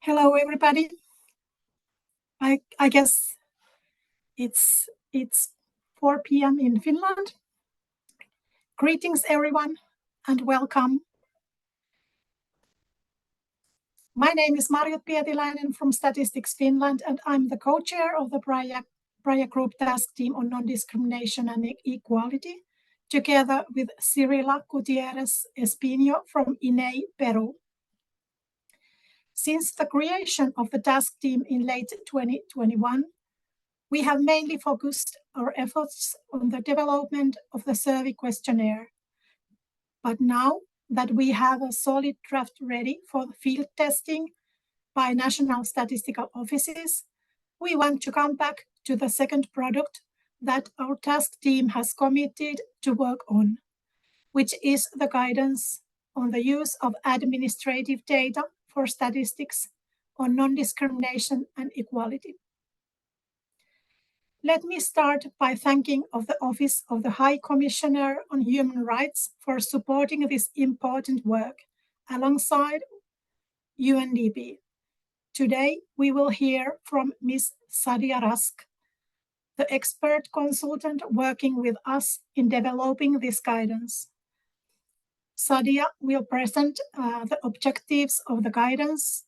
Hello, everybody. I guess it's 4 p.m. in Finland. Greetings, everyone, and welcome. My name is Marjut Pietiläinen from Statistics Finland, and I'm the co-chair of the Praia Group Task Team on Non-Discrimination and Equality, together with Cirila Gutierrez Espino from INEI, Peru. Since the creation of the task team in late 2021, we have mainly focused our efforts on the development of the survey questionnaire. But now that we have a solid draft ready for field testing by national statistical offices, we want to come back to the second product that our task team has committed to work on, which is the guidance on the use of administrative data for statistics on non-discrimination and equality. Let me start by thanking the Office of the High Commissioner on Human Rights for supporting this important work alongside UNDP. Today, we will hear from Ms. Shadia Rask, the expert consultant working with us in developing this guidance. Shadia will present the objectives of the guidance,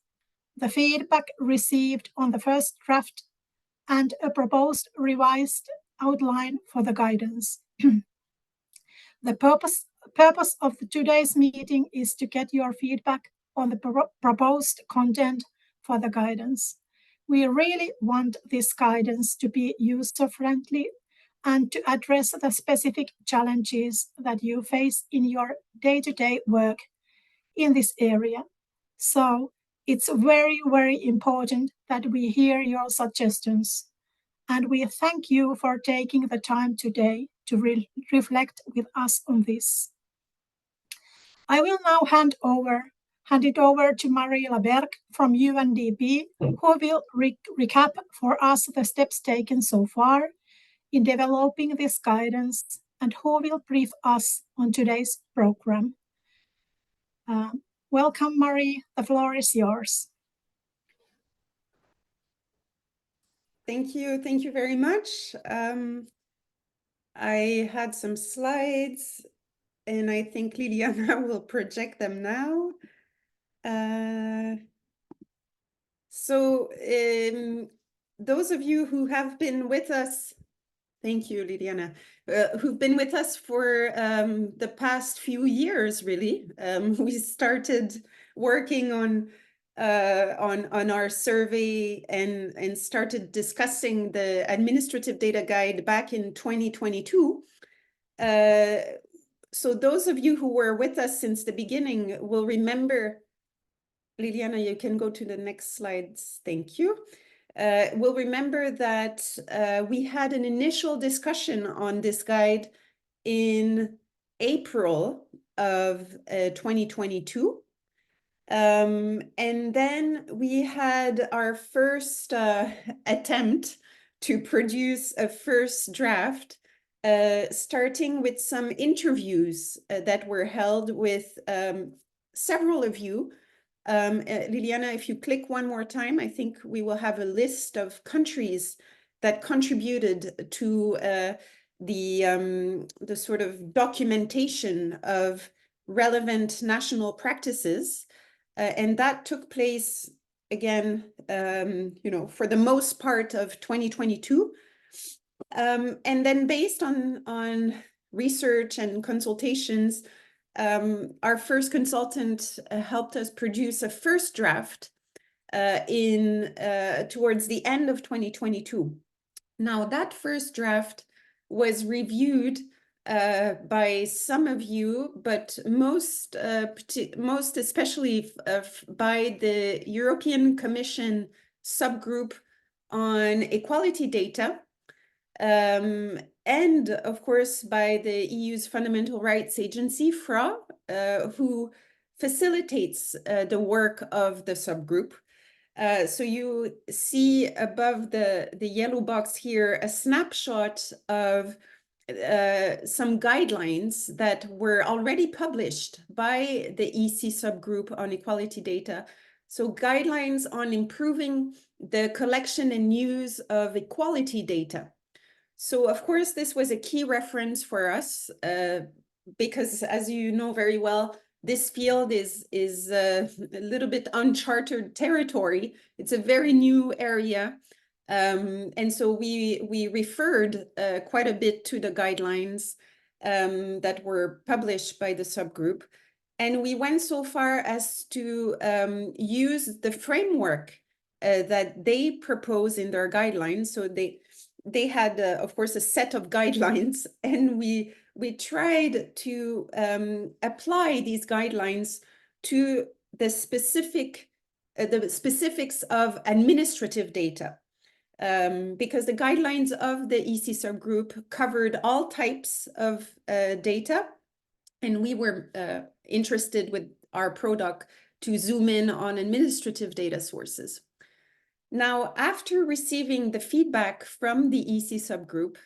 the feedback received on the first draft, and a proposed revised outline for the guidance. The purpose of today's meeting is to get your feedback on the proposed content for the guidance. We really want this guidance to be user-friendly and to address the specific challenges that you face in your day-to-day work in this area. So it's very, very important that we hear your suggestions. And we thank you for taking the time today to reflect with us on this. I will now hand it over to Mariela Berg from UNDP, who will recap for us the steps taken so far in developing this guidance and who will brief us on today's program. Welcome, Marie. The floor is yours. Thank you very much. I had some slides and I think Liliana will project them now. Those of you who have been with us, thank you, Liliana, who've been with us for the past few years, really. We started working on our survey and started discussing the administrative data guide back in 2022. So those of you who were with us since the beginning will remember, Liliana, you can go to the next slides, thank you. Will remember that we had an initial discussion on this guide in April of 2022. And then we had our first attempt to produce a first draft, starting with some interviews that were held with several of you. Liliana, if you click one more time, I think we will have a list of countries that contributed to the sort of documentation of relevant national practices. And that took place again, for the most part of 2022. And then based on research and consultations, our first consultant helped us produce a first draft towards the end of 2022. Now that first draft was reviewed by some of you, but most especially by the European Commission subgroup on equality data, and of course by the EU's Fundamental Rights Agency, FRA, who facilitates the work of the subgroup. So you see above the yellow box here a snapshot of some guidelines that were already published by the EC subgroup on equality data So guidelines on improving the collection and use of equality data. So of course, this was a key reference for us because, as you know very well, this field is a little bit uncharted territory. It's a very new area. And so we referred quite a bit to the guidelines that were published by the subgroup. And we went so far as to use the framework that they propose in their guidelines. So they had, of course, a set of guidelines, and we tried to apply these guidelines to the specifics of administrative data. Because the guidelines of the EC subgroup covered all types of data, and we were interested with our product to zoom in on administrative data sources. Now, after receiving the feedback from the EC subgroup,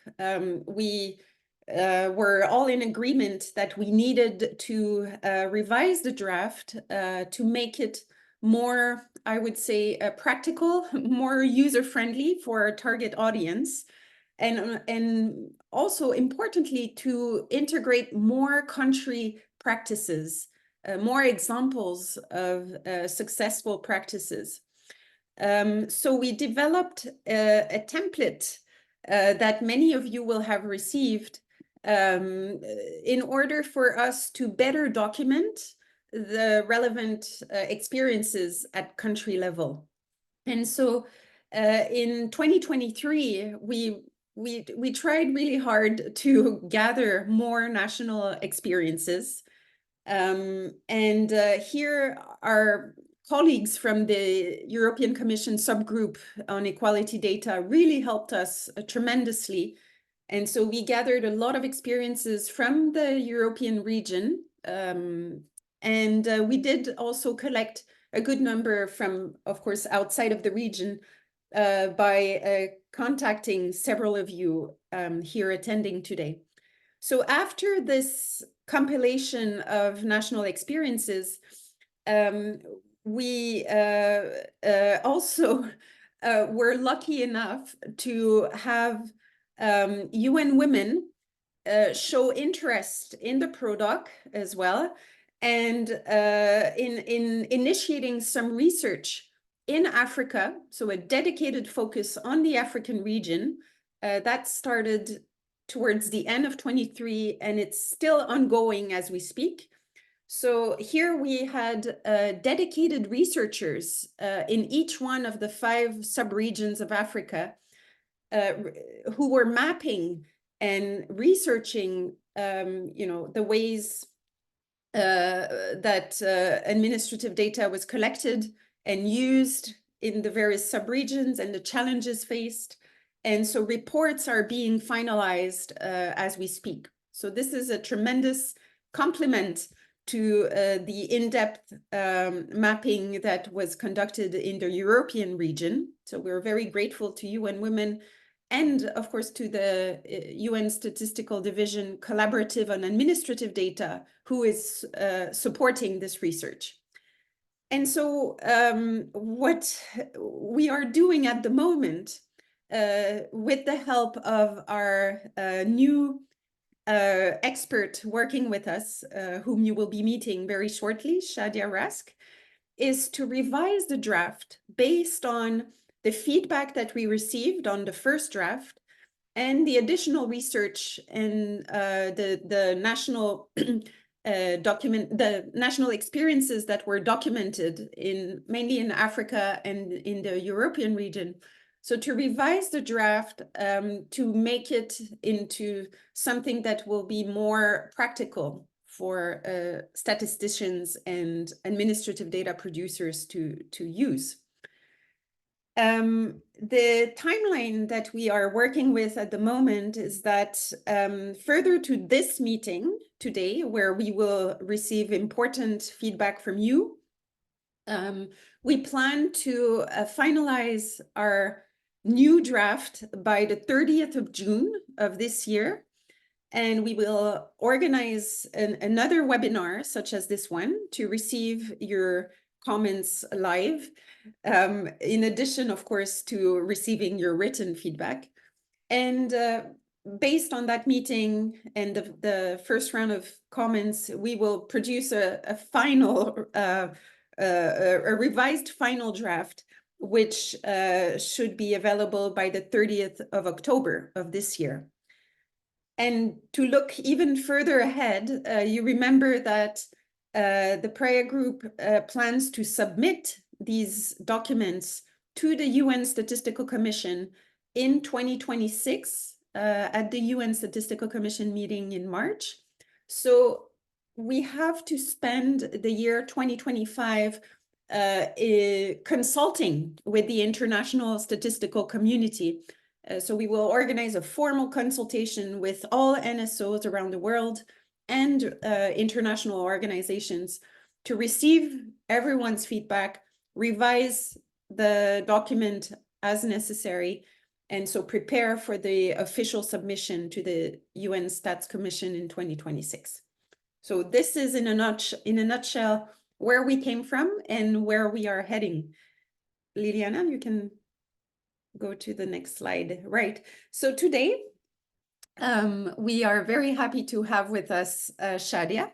we were all in agreement that we needed to revise the draft to make it more, I would say, practical, more user-friendly for our target audience, and also importantly, to integrate more country practices, more examples of successful practices. So we developed a template that many of you will have received in order for us to better document the relevant experiences at country level. And so in 2023, we tried really hard to gather more national experiences. And here our colleagues from the European Commission subgroup on equality data really helped us tremendously. And so we gathered a lot of experiences from the European region. And we did also collect a good number from, of course, outside of the region by contacting several of you here attending today. So after this compilation of national experiences, we also were lucky enough to have UN Women show interest in the product as well, and in initiating some research in Africa, so a dedicated focus on the African region that started towards the end of 23, and it's still ongoing as we speak. So here we had dedicated researchers in each one of the 5 sub-regions of Africa who were mapping and researching, the ways that administrative data was collected and used in the various sub-regions and the challenges faced. And so reports are being finalized as we speak. So this is a tremendous compliment to the in-depth mapping that was conducted in the European region. So we're very grateful to UN Women and, of course, to the UN Statistical Division Collaborative on Administrative Data, who is supporting this research. And so what we are doing at the moment, with the help of our new expert working with us, whom you will be meeting very shortly, Shadia Rask, is to revise the draft based on the feedback that we received on the first draft and the additional research and the national the national experiences that were documented mainly in Africa and in the European region. So to revise the draft to make it into something that will be more practical for statisticians and administrative data producers to use. The timeline that we are working with at the moment is that further to this meeting today, where we will receive important feedback from you, we plan to finalize our new draft by the 30th of June of this year. And we will organize another webinar such as this one to receive your comments live, in addition, of course, to receiving your written feedback. And based on that meeting and the first round of comments, we will produce a final, a revised final draft, which should be available by the 30th of October of this year. And to look even further ahead, you remember that the Praia Group plans to submit these documents to the UN Statistical Commission in 2026 at the UN Statistical Commission meeting in March. So we have to spend the year 2025 consulting with the international statistical community. So we will organize a formal consultation with all NSOs around the world and international organizations to receive everyone's feedback, revise the document as necessary, and so prepare for the official submission to the UN Stats Commission in 2026. So this is in a nutshell where we came from and where we are heading. Liliana, you can go to the next slide. Right. So today, we are very happy to have with us Shadia.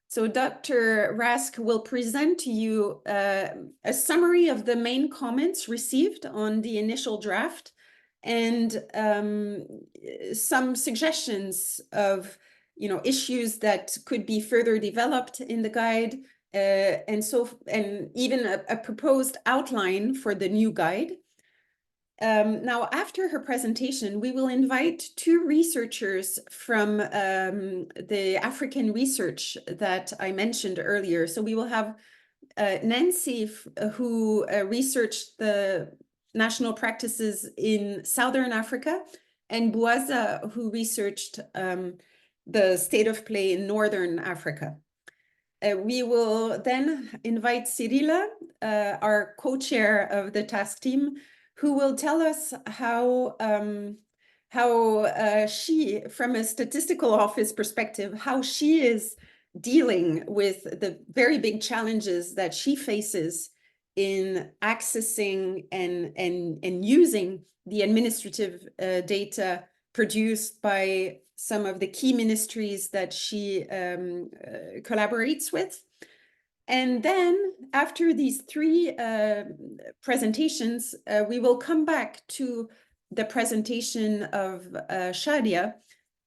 So Dr. Rask will present to you a summary of the main comments received on the initial draft and some suggestions of issues that could be further developed in the guide, and even a proposed outline for the new guide. Now, after her presentation, we will invite two researchers from the African research that I mentioned earlier. So we will have Nancy, who researched the national practices in Southern Africa, and Buaza, who researched the state of play in Northern Africa. We will then invite Cyrilla, our co-chair of the task team, who will tell us how she, from a statistical office perspective, how she is dealing with the very big challenges that she faces in accessing and using the administrative data produced by some of the key ministries that she collaborates with. And then after these three presentations, we will come back to the presentation of Shadia,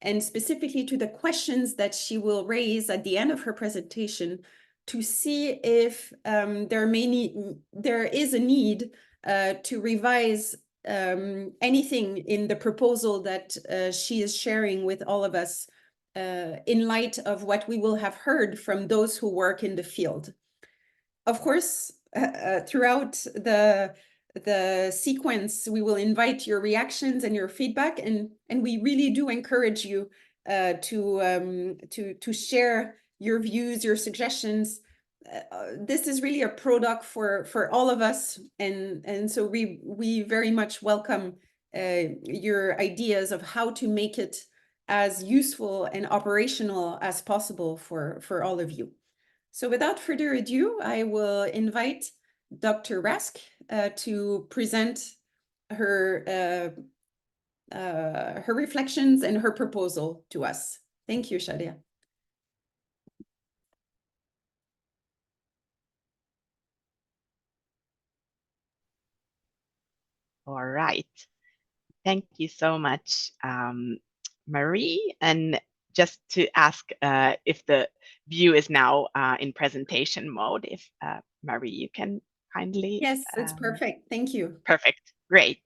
and specifically to the questions that she will raise at the end of her presentation to see if there is a need to revise anything in the proposal that she is sharing with all of us in light of what we will have heard from those who work in the field. Of course, throughout the sequence, we will invite your reactions and your feedback, and we really do encourage you to share your views, your suggestions. This is really a product for all of us, and so we very much welcome your ideas of how to make it as useful and operational as possible for all of you. So without further ado, I will invite Dr. Rask to present her reflections and her proposal to us. Thank you, Shadia. All right. Thank you so much, Marie. And just to ask if the view is now in presentation mode, if Marie, you can kindly. Yes, it's perfect. Thank you. Perfect. Great.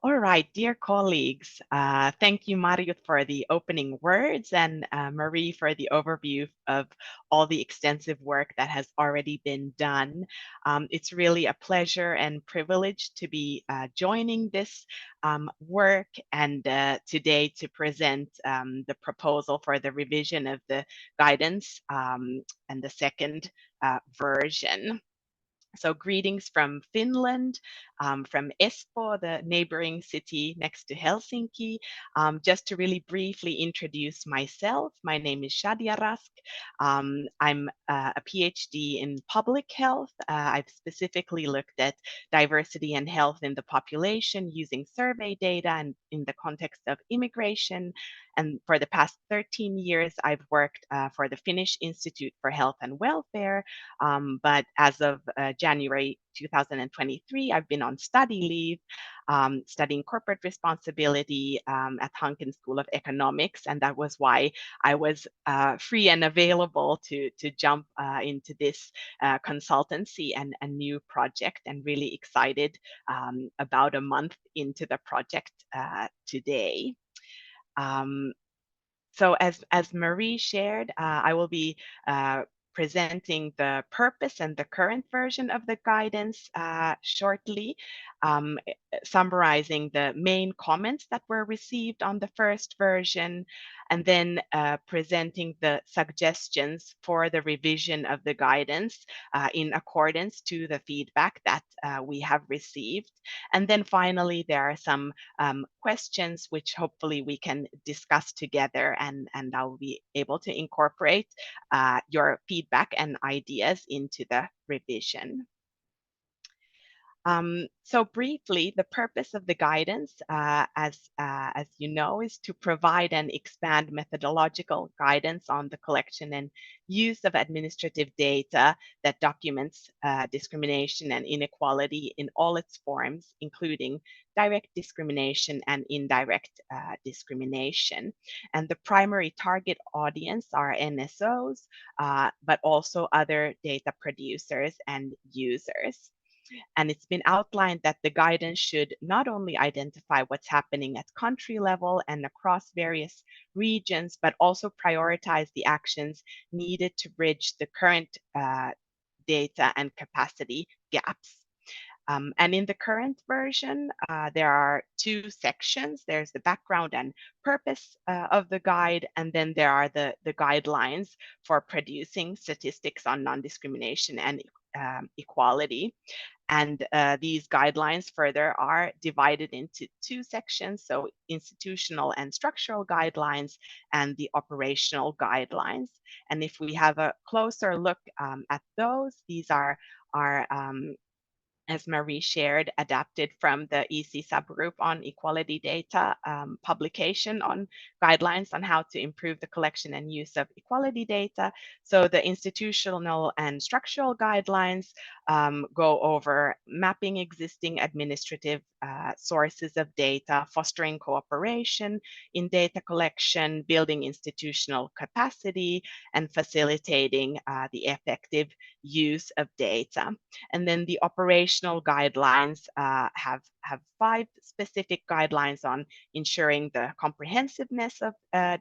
All right, dear colleagues, thank you, Mario, for the opening words, and Marie for the overview of all the extensive work that has already been done. It's really a pleasure and privilege to be joining this work, and today to present the proposal for the revision of the guidance and the second version. So greetings from Finland. from Espoo, the neighboring city next to Helsinki. Just to really briefly introduce myself, my name is Shadia Rask. I'm a PhD in public health. I've specifically looked at diversity and health in the population using survey data and in the context of immigration. And for the past 13 years, I've worked for the Finnish Institute for Health and Welfare. But as of January 2023, I've been on study leave, studying corporate responsibility at Hanken School of Economics. And that was why I was free and available to jump into this consultancy and a new project, and really excited about a month into the project today. So as Marie shared, I will be presenting the purpose and the current version of the guidance shortly, summarizing the main comments that were received on the first version, and then presenting the suggestions for the revision of the guidance in accordance to the feedback that we have received. And then finally, there are some questions which hopefully we can discuss together, and I'll be able to incorporate your feedback and ideas into the revision. So briefly, the purpose of the guidance, as you know, is to provide and expand methodological guidance on the collection and use of administrative data that documents discrimination and inequality in all its forms, including direct discrimination and indirect discrimination. And the primary target audience are NSOs, but also other data producers and users. And it's been outlined that the guidance should not only identify what's happening at country level and across various regions, but also prioritize the actions needed to bridge the current data and capacity gaps. And in the current version, there are two sections. There's the background and purpose of the guide, and then there are the guidelines for producing statistics on non-discrimination and equality. And these guidelines further are divided into two sections, so institutional and structural guidelines and the operational guidelines. And if we have a closer look at those, these are as Marie shared, adapted from the EC subgroup on equality data publication on guidelines on how to improve the collection and use of equality data. So the institutional and structural guidelines go over mapping existing administrative sources of data, fostering cooperation in data collection, building institutional capacity, and facilitating the effective use of data. And then the operational guidelines have 5 specific guidelines on ensuring the comprehensiveness of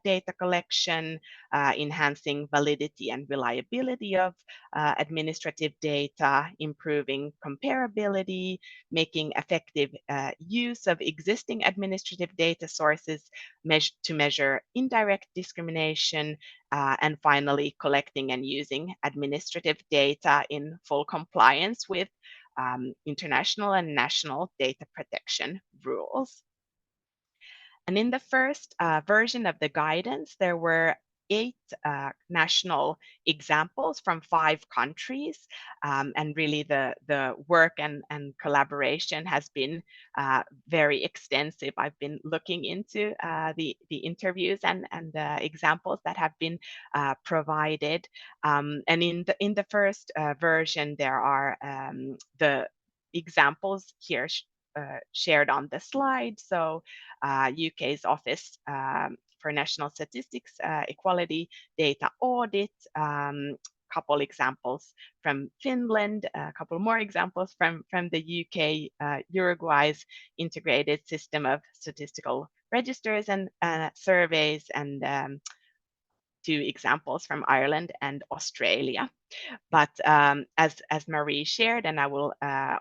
data collection, enhancing validity and reliability of administrative data, improving comparability, making effective use of existing administrative data sources to measure indirect discrimination, and finally, collecting and using administrative data in full compliance with international and national data protection rules. And in the first version of the guidance, there were 8 national examples from 5 countries. And really the work and collaboration has been very extensive. I've been looking into the interviews and examples that have been provided. And in the first version, there are the examples here shared on the slide. So UK's Office for National Statistics Equality Data Audit, couple examples from Finland, a couple more examples from the UK, Uruguay's integrated system of statistical registers and surveys, and 2 examples from Ireland and Australia. But as Marie shared, and I will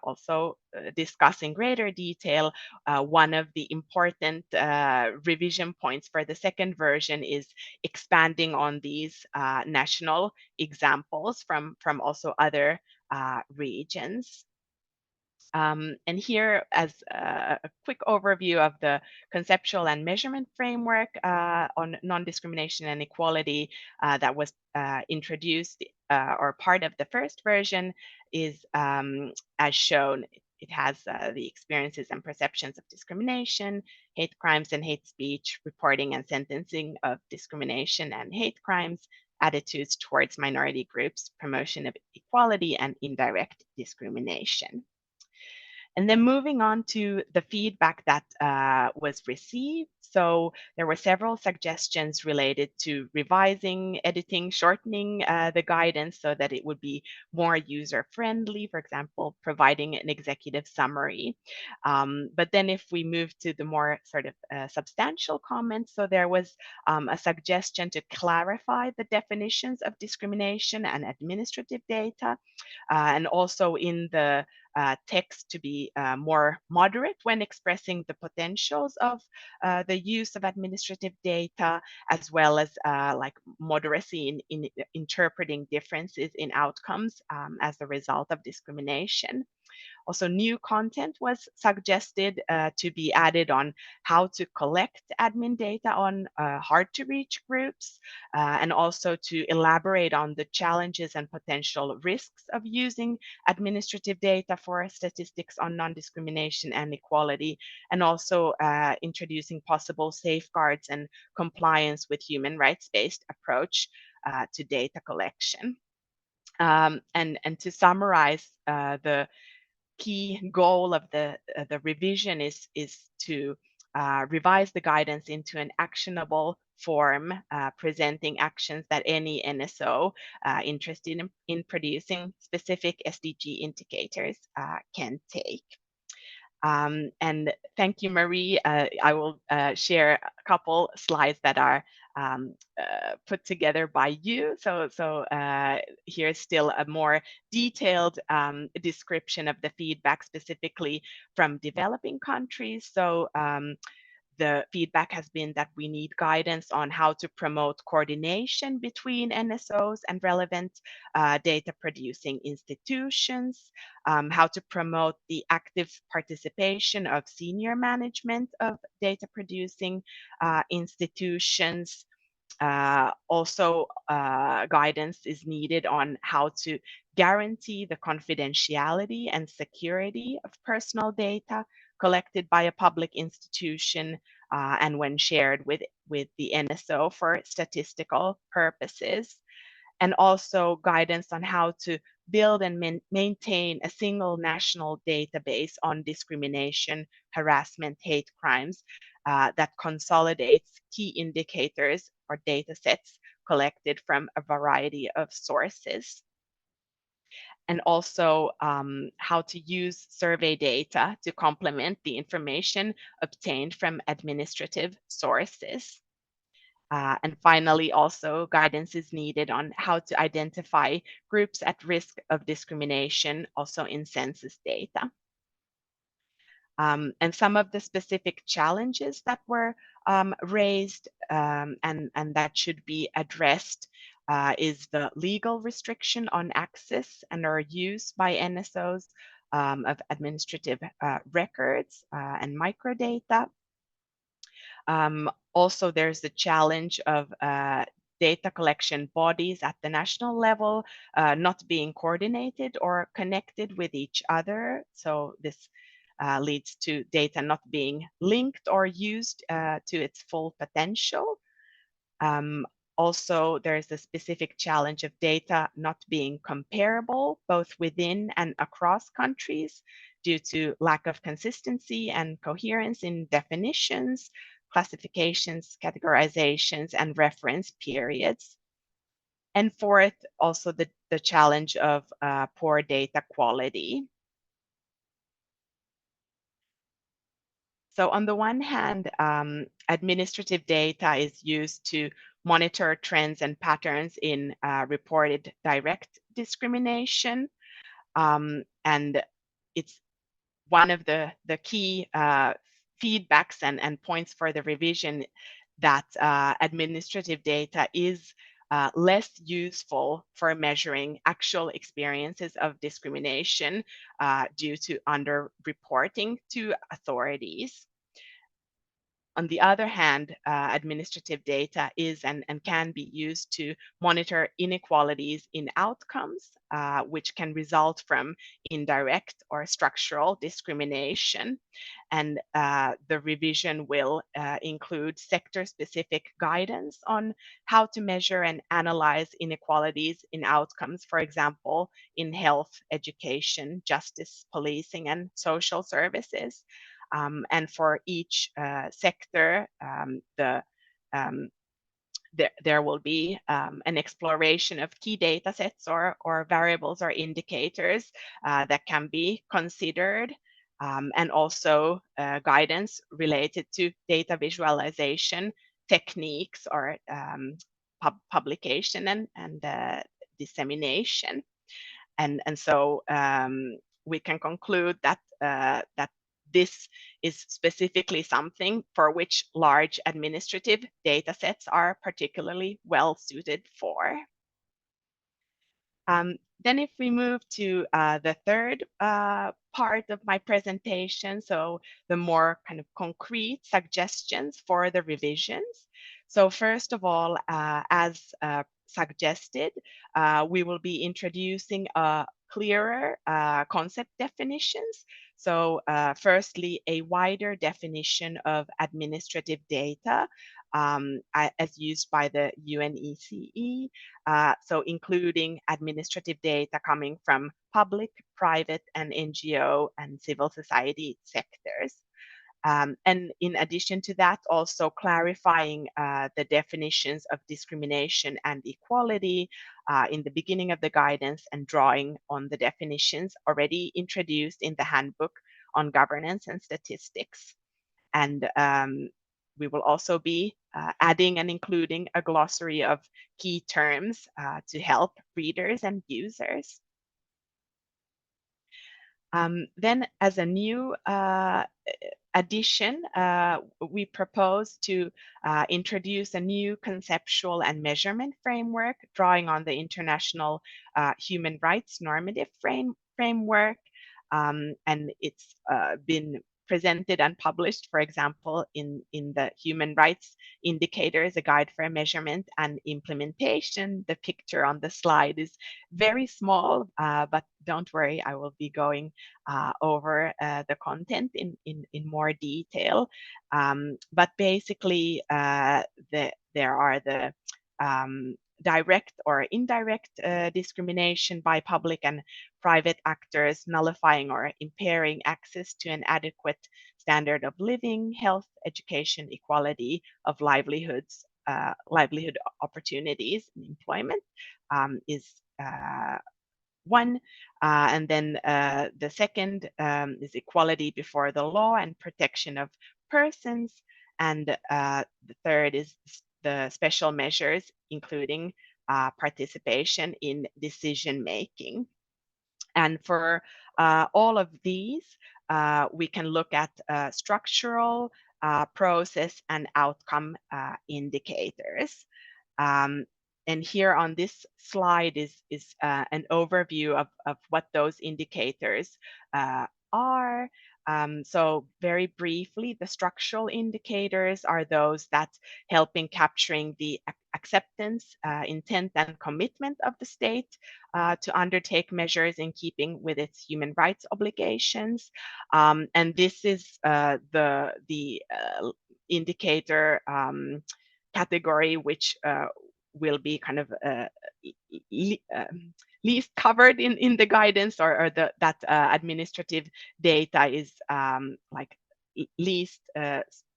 also discuss in greater detail, one of the important revision points for the second version is expanding on these national examples from also other regions. And here, as a quick overview of the conceptual and measurement framework on non-discrimination and equality that was introduced or part of the first version is as shown. It has the experiences and perceptions of discrimination, hate crimes and hate speech, reporting and sentencing of discrimination and hate crimes, attitudes towards minority groups, promotion of equality, and indirect discrimination. And then moving on to the feedback that was received. So there were several suggestions related to revising, editing, shortening the guidance so that it would be more user-friendly, for example, providing an executive summary. But then if we move to the more sort of substantial comments, so there was a suggestion to clarify the definitions of discrimination and administrative data, and also in the text to be more moderate when expressing the potentials of the use of administrative data, as well as like moderacy in interpreting differences in outcomes as a result of discrimination. Also, new content was suggested to be added on how to collect admin data on hard-to-reach groups, and also to elaborate on the challenges and potential risks of using administrative data for statistics on non-discrimination and equality, and also introducing possible safeguards and compliance with human rights-based approach to data collection. And to summarize, the key goal of the revision is to revise the guidance into an actionable form, presenting actions that any NSO interested in producing specific SDG indicators can take. And thank you, Marie. I will share a couple slides that are put together by you. So here's still a more detailed description of the feedback specifically from developing countries. So the feedback has been that we need guidance on how to promote coordination between NSOs and relevant data producing institutions, how to promote the active participation of senior management of data producing institutions. Also, guidance is needed on how to guarantee the confidentiality and security of personal data collected by a public institution and when shared with the NSO for statistical purposes. And also guidance on how to build and maintain a single national database on discrimination, harassment, hate crimes that consolidates key indicators or data sets collected from a variety of sources. And also how to use survey data to complement the information obtained from administrative sources. And finally, also guidance is needed on how to identify groups at risk of discrimination, also in census data. And some of the specific challenges that were raised and that should be addressed is the legal restriction on access and or use by NSOs of administrative records and microdata. Also, there's the challenge of data collection bodies at the national level not being coordinated or connected with each other. So this leads to data not being linked or used to its full potential. Also, there is a specific challenge of data not being comparable both within and across countries due to lack of consistency and coherence in definitions, classifications, categorizations, and reference periods. And fourth, also the challenge of poor data quality. So on the one hand, administrative data is used to monitor trends and patterns in reported direct discrimination. And it's one of the key feedbacks and points for the revision that administrative data is less useful for measuring actual experiences of discrimination due to underreporting to authorities. On the other hand, administrative data is and can be used to monitor inequalities in outcomes, which can result from indirect or structural discrimination. And the revision will include sector-specific guidance on how to measure and analyze inequalities in outcomes, for example, in health, education, justice, policing, and social services. And for each sector, there will be an exploration of key data sets or variables or indicators that can be considered, and also guidance related to data visualization techniques or publication and dissemination. And so we can conclude that that this is specifically something for which large administrative data sets are particularly well suited for. Then if we move to the third part of my presentation, so the more kind of concrete suggestions for the revisions. So first of all, as suggested, we will be introducing clearer concept definitions. So firstly, a wider definition of administrative data as used by the UNECE, so including administrative data coming from public, private, and NGO and civil society sectors. And in addition to that, also clarifying the definitions of discrimination and equality in the beginning of the guidance and drawing on the definitions already introduced in the handbook on governance and statistics. And we will also be adding and including a glossary of key terms to help readers and users. Then as a new addition, we propose to introduce a new conceptual and measurement framework drawing on the international human rights normative framework. And it's been presented and published, for example, in the Human Rights Indicators, a guide for measurement and implementation. The picture on the slide is very small, but don't worry, I will be going over the content in more detail. But basically, there are the direct or indirect discrimination by public and private actors nullifying or impairing access to an adequate standard of living, health, education, equality of livelihoods, livelihood opportunities and employment is one. And then the second is equality before the law and protection of persons. And the third is the special measures, including participation in decision making. And for all of these, we can look at structural, process, and outcome indicators. And here on this slide is an overview of what those indicators are. So very briefly, the structural indicators are those that help in capturing the acceptance, intent, and commitment of the state to undertake measures in keeping with its human rights obligations. And this is the indicator category which will be kind of least covered in the guidance, or that administrative data is like least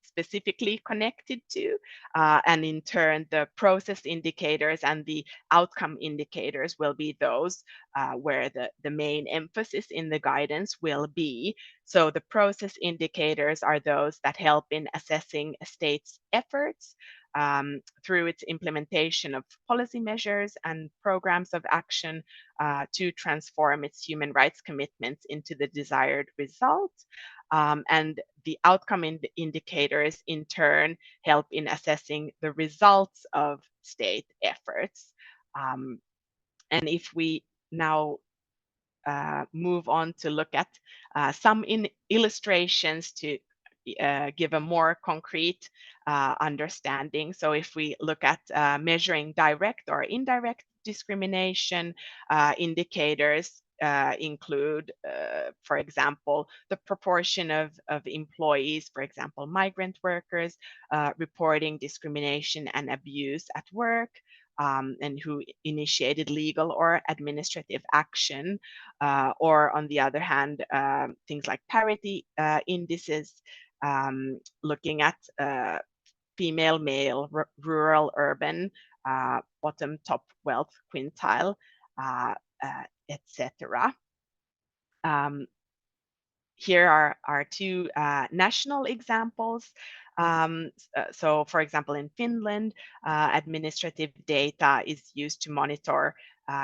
specifically connected to, and in turn the process indicators and the outcome indicators will be those where the main emphasis in the guidance will be. So the process indicators are those that help in assessing a state's efforts through its implementation of policy measures and programs of action to transform its human rights commitments into the desired result. And the outcome indicators in turn help in assessing the results of state efforts. And if we now move on to look at some illustrations to give a more concrete understanding. So if we look at measuring direct or indirect discrimination, indicators include, for example, the proportion of employees, for example, migrant workers, reporting discrimination and abuse at work, and who initiated legal or administrative action, or on the other hand, things like parity indices, looking at female, male, rural, urban, bottom, top wealth quintile, etc. Here are two national examples. So, for example, in Finland, administrative data is used to monitor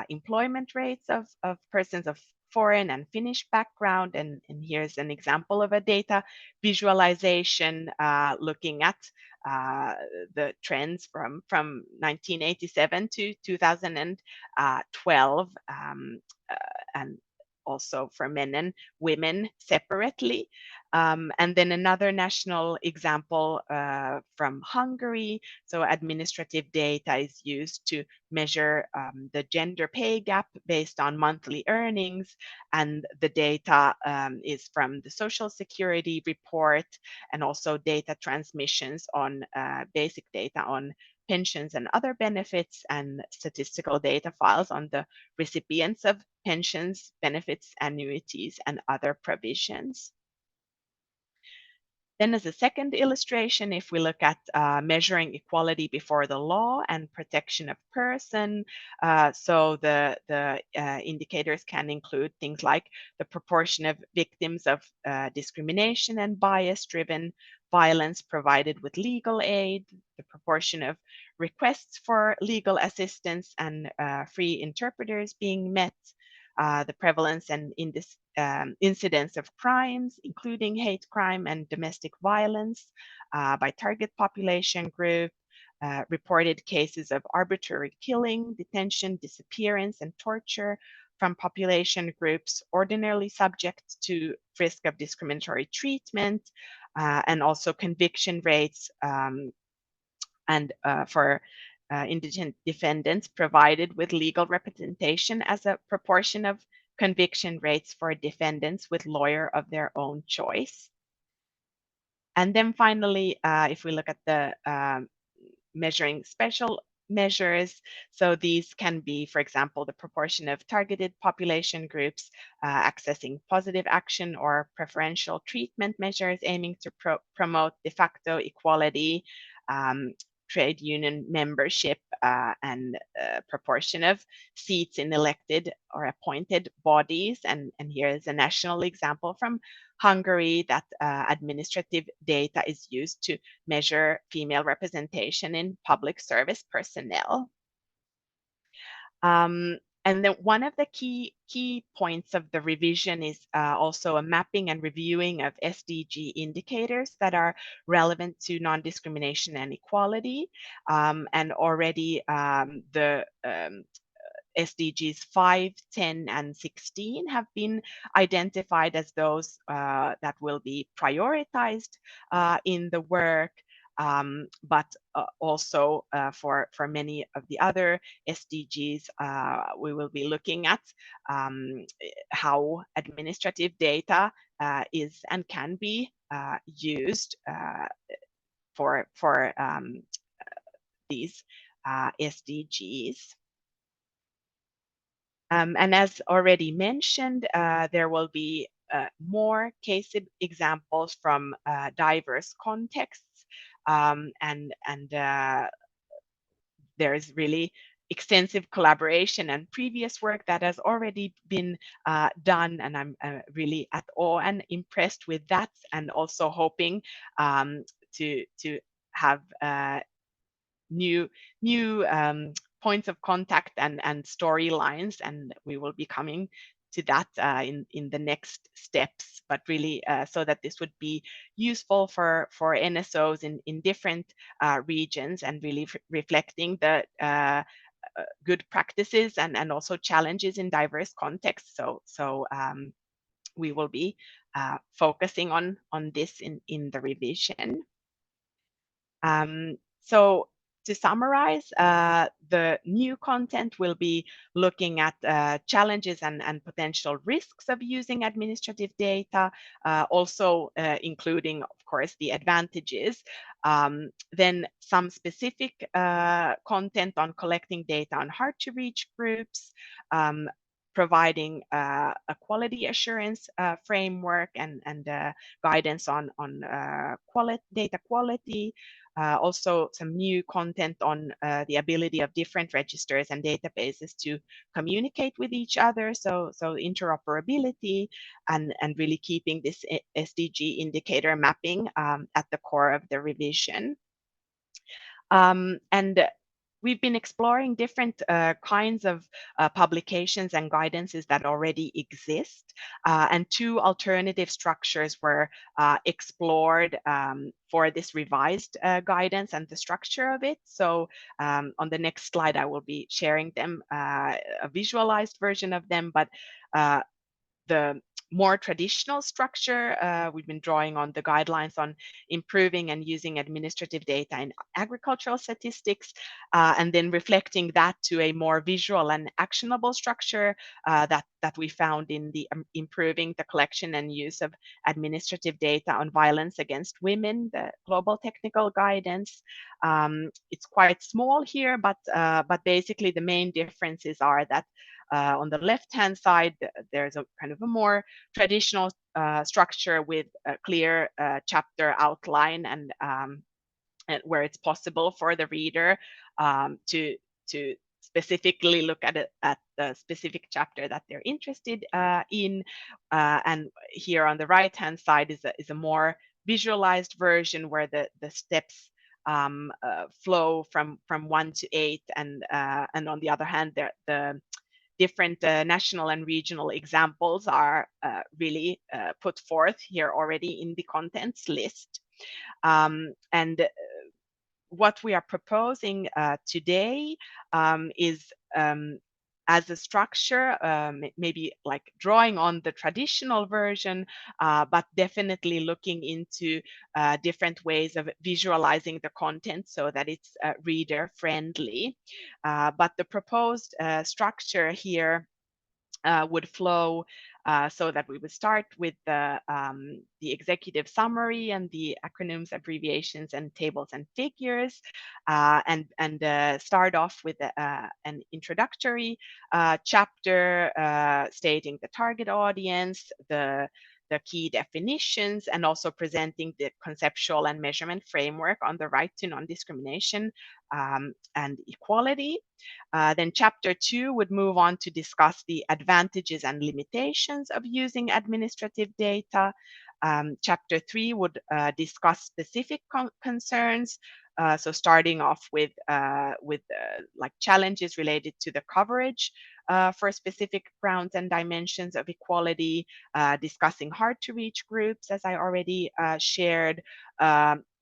employment rates of persons of foreign and Finnish background. And here's an example of a data visualization looking at the trends from 1987 to 2012, and also for men and women separately. And then another national example from Hungary. So administrative data is used to measure the gender pay gap based on monthly earnings. And the data is from the Social Security report, and also data transmissions on basic data on pensions and other benefits, and statistical data files on the recipients of pensions, benefits, annuities, and other provisions. Then as a second illustration, if we look at measuring equality before the law and protection of person, so the indicators can include things like the proportion of victims of discrimination and bias-driven violence provided with legal aid, the proportion of requests for legal assistance and free interpreters being met, the prevalence and incidence of crimes, including hate crime and domestic violence, by target population group, reported cases of arbitrary killing, detention, disappearance, and torture from population groups ordinarily subject to risk of discriminatory treatment, and also conviction rates and for indigent defendants provided with legal representation as a proportion of conviction rates for defendants with lawyer of their own choice. And then finally, if we look at the measuring special measures, so these can be, for example, the proportion of targeted population groups accessing positive action or preferential treatment measures aiming to promote de facto equality, trade union membership, and proportion of seats in elected or appointed bodies. And here is a national example from Hungary that administrative data is used to measure female representation in public service personnel. And then one of the key points of the revision is also a mapping and reviewing of SDG indicators that are relevant to non-discrimination and equality. And already the SDGs 5, 10, and 16 have been identified as those that will be prioritized in the work. But also for many of the other SDGs, we will be looking at how administrative data is and can be used for these SDGs. And as already mentioned, there will be more case examples from diverse contexts. And there's really extensive collaboration and previous work that has already been done, and I'm really at awe and impressed with that, and also hoping to have new points of contact and storylines, and we will be coming to that in the next steps, but really so that this would be useful for NSOs in different regions, and really reflecting the good practices and also challenges in diverse contexts. So we will be focusing on this in the revision. So to summarize, the new content will be looking at challenges and potential risks of using administrative data, also including, of course, the advantages. Then some specific content on collecting data on hard-to-reach groups, providing a quality assurance framework and guidance on data quality. Also some new content on the ability of different registers and databases to communicate with each other, so interoperability, and really keeping this SDG indicator mapping at the core of the revision. And we've been exploring different kinds of publications and guidances that already exist, and two alternative structures were explored for this revised guidance and the structure of it. So on the next slide, I will be sharing them, a visualized version of them, but the more traditional structure, we've been drawing on the guidelines on improving and using administrative data in agricultural statistics, and then reflecting that to a more visual and actionable structure that we found in the improving the collection and use of administrative data on violence against women, the global technical guidance. It's quite small here, but basically the main differences are that on the left-hand side, there's a kind of a more traditional structure with a clear chapter outline, and where it's possible for the reader to specifically look at the specific chapter that they're interested in. And here on the right-hand side is a more visualized version where the steps flow from 1 to 8, and on the other hand, the different national and regional examples are really put forth here already in the contents list. And what we are proposing today is as a structure, maybe like drawing on the traditional version, but definitely looking into different ways of visualizing the content so that it's reader friendly. But the proposed structure here would flow so that we would start with the executive summary and the acronyms, abbreviations, and tables and figures, and start off with an introductory chapter stating the target audience, the key definitions, and also presenting the conceptual and measurement framework on the right to non-discrimination and equality. Then chapter 2 would move on to discuss the advantages and limitations of using administrative data. Chapter 3 would discuss specific concerns. So starting off with like challenges related to the coverage for specific grounds and dimensions of equality, discussing hard to reach groups, as I already shared,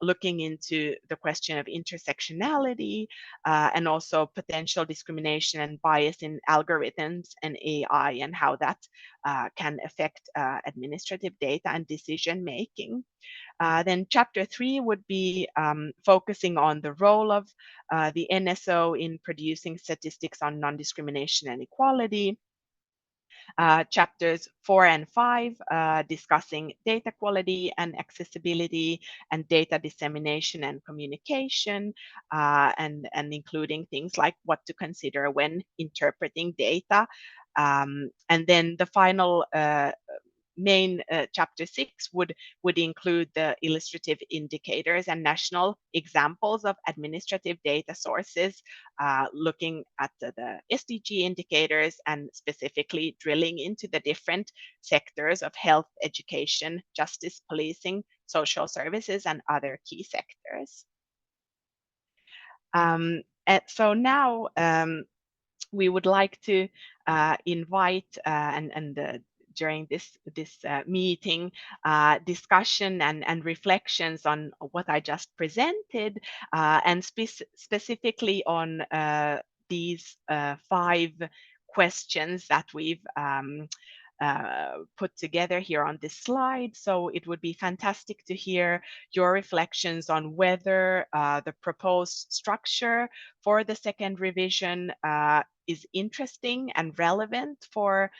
looking into the question of intersectionality, and also potential discrimination and bias in algorithms and AI, and how that can affect administrative data and decision making. Then chapter 3 would be focusing on the role of the NSO in producing statistics on non-discrimination and equality. Chapters 4 and 5 discussing data quality and accessibility and data dissemination and communication, and including things like what to consider when interpreting data. And then the final main chapter 6 would include the illustrative indicators and national examples of administrative data sources, looking at the SDG indicators and specifically drilling into the different sectors of health, education, justice, policing, social services, and other key sectors. And so now we would like to invite and during this meeting, discussion and reflections on what I just presented, and specifically on these 5 questions that we've put together here on this slide. So it would be fantastic to hear your reflections on whether the proposed structure for the second revision is interesting and relevant for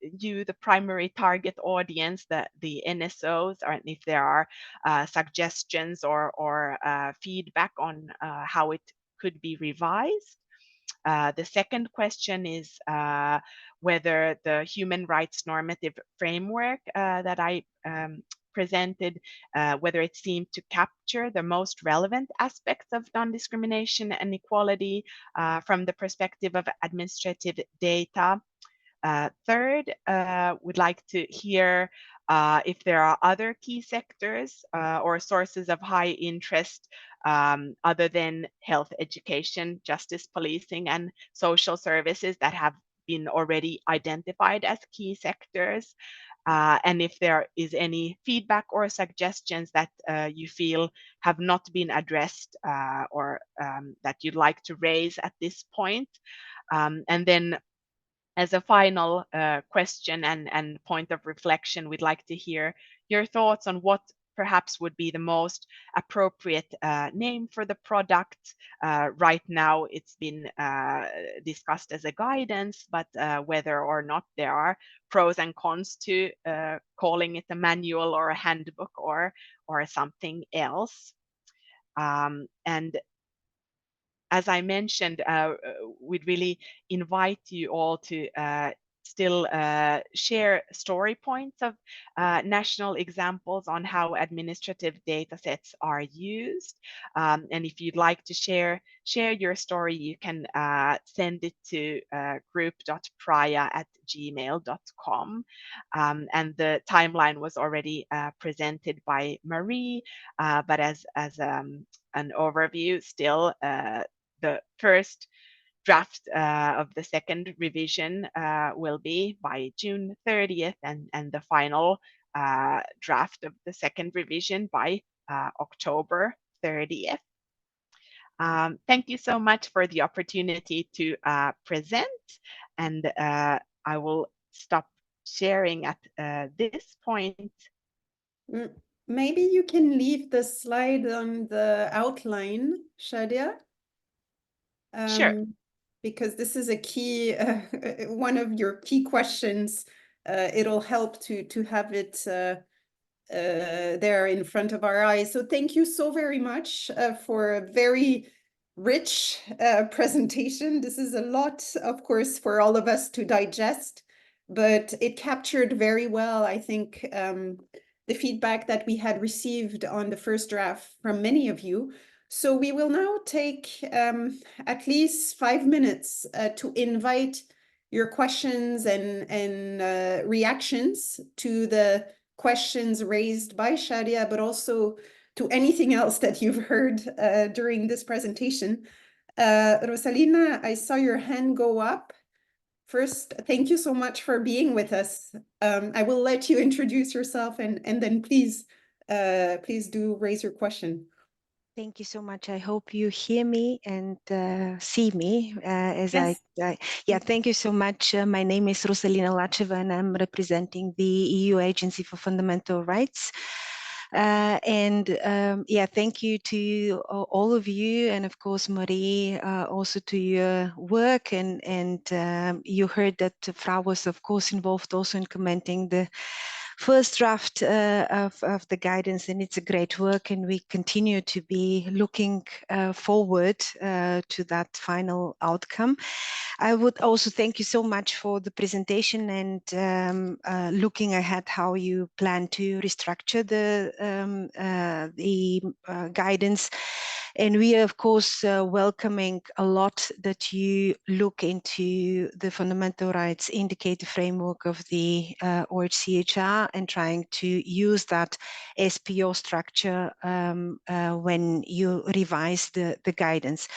you, the primary target audience, the NSOs, or if there are suggestions or feedback on how it could be revised. The second question is whether the human rights normative framework that I presented, whether it seemed to capture the most relevant aspects of non-discrimination and equality from the perspective of administrative data. Third, we'd like to hear if there are other key sectors or sources of high interest other than health, education, justice, policing, and social services that have been already identified as key sectors. And if there is any feedback or suggestions that you feel have not been addressed or that you'd like to raise at this point. And then as a final question and point of reflection, we'd like to hear your thoughts on what perhaps would be the most appropriate name for the product. Right now, it's been discussed as a guidance, but whether or not there are pros and cons to calling it a manual or a handbook or something else. And as I mentioned, we'd really invite you all to still share story points of national examples on how administrative data sets are used. And if you'd like to share your story, you can send it to group.praya@gmail.com. And the timeline was already presented by Marie, but as an overview, still the first draft of the second revision will be by June 30th, and the final draft of the second revision by October 30th. Thank you so much for the opportunity to present, and I will stop sharing at this point. Maybe you can leave the slide on the outline, Shadia. Sure. Because this is a key, one of your key questions. It'll help to have it there in front of our eyes. So thank you so very much for a very rich presentation. This is a lot, of course, for all of us to digest, but it captured very well, I think, the feedback that we had received on the first draft from many of you. So we will now take at least 5 minutes to invite your questions and reactions to the questions raised by Shadia, but also to anything else that you've heard during this presentation. Rosalina, I saw your hand go up. First, thank you so much for being with us. I will let you introduce yourself and then please do raise your question. Thank you so much. I hope you hear me and see me Yes. Yeah, thank you so much. My name is Rosalina Lacheva and I'm representing the EU Agency for Fundamental Rights. Yeah, thank you to all of you, and of course, Marie, also to your work. And you heard that Frau was, of course, involved also in commenting the first draft of the guidance, and it's a great work, and we continue to be looking forward to that final outcome. I would also thank you so much for the presentation and looking ahead how you plan to restructure the guidance. And we are, of course, welcoming a lot that you look into the fundamental rights indicator framework of the OHCHR and trying to use that SPO structure when you revise the guidance.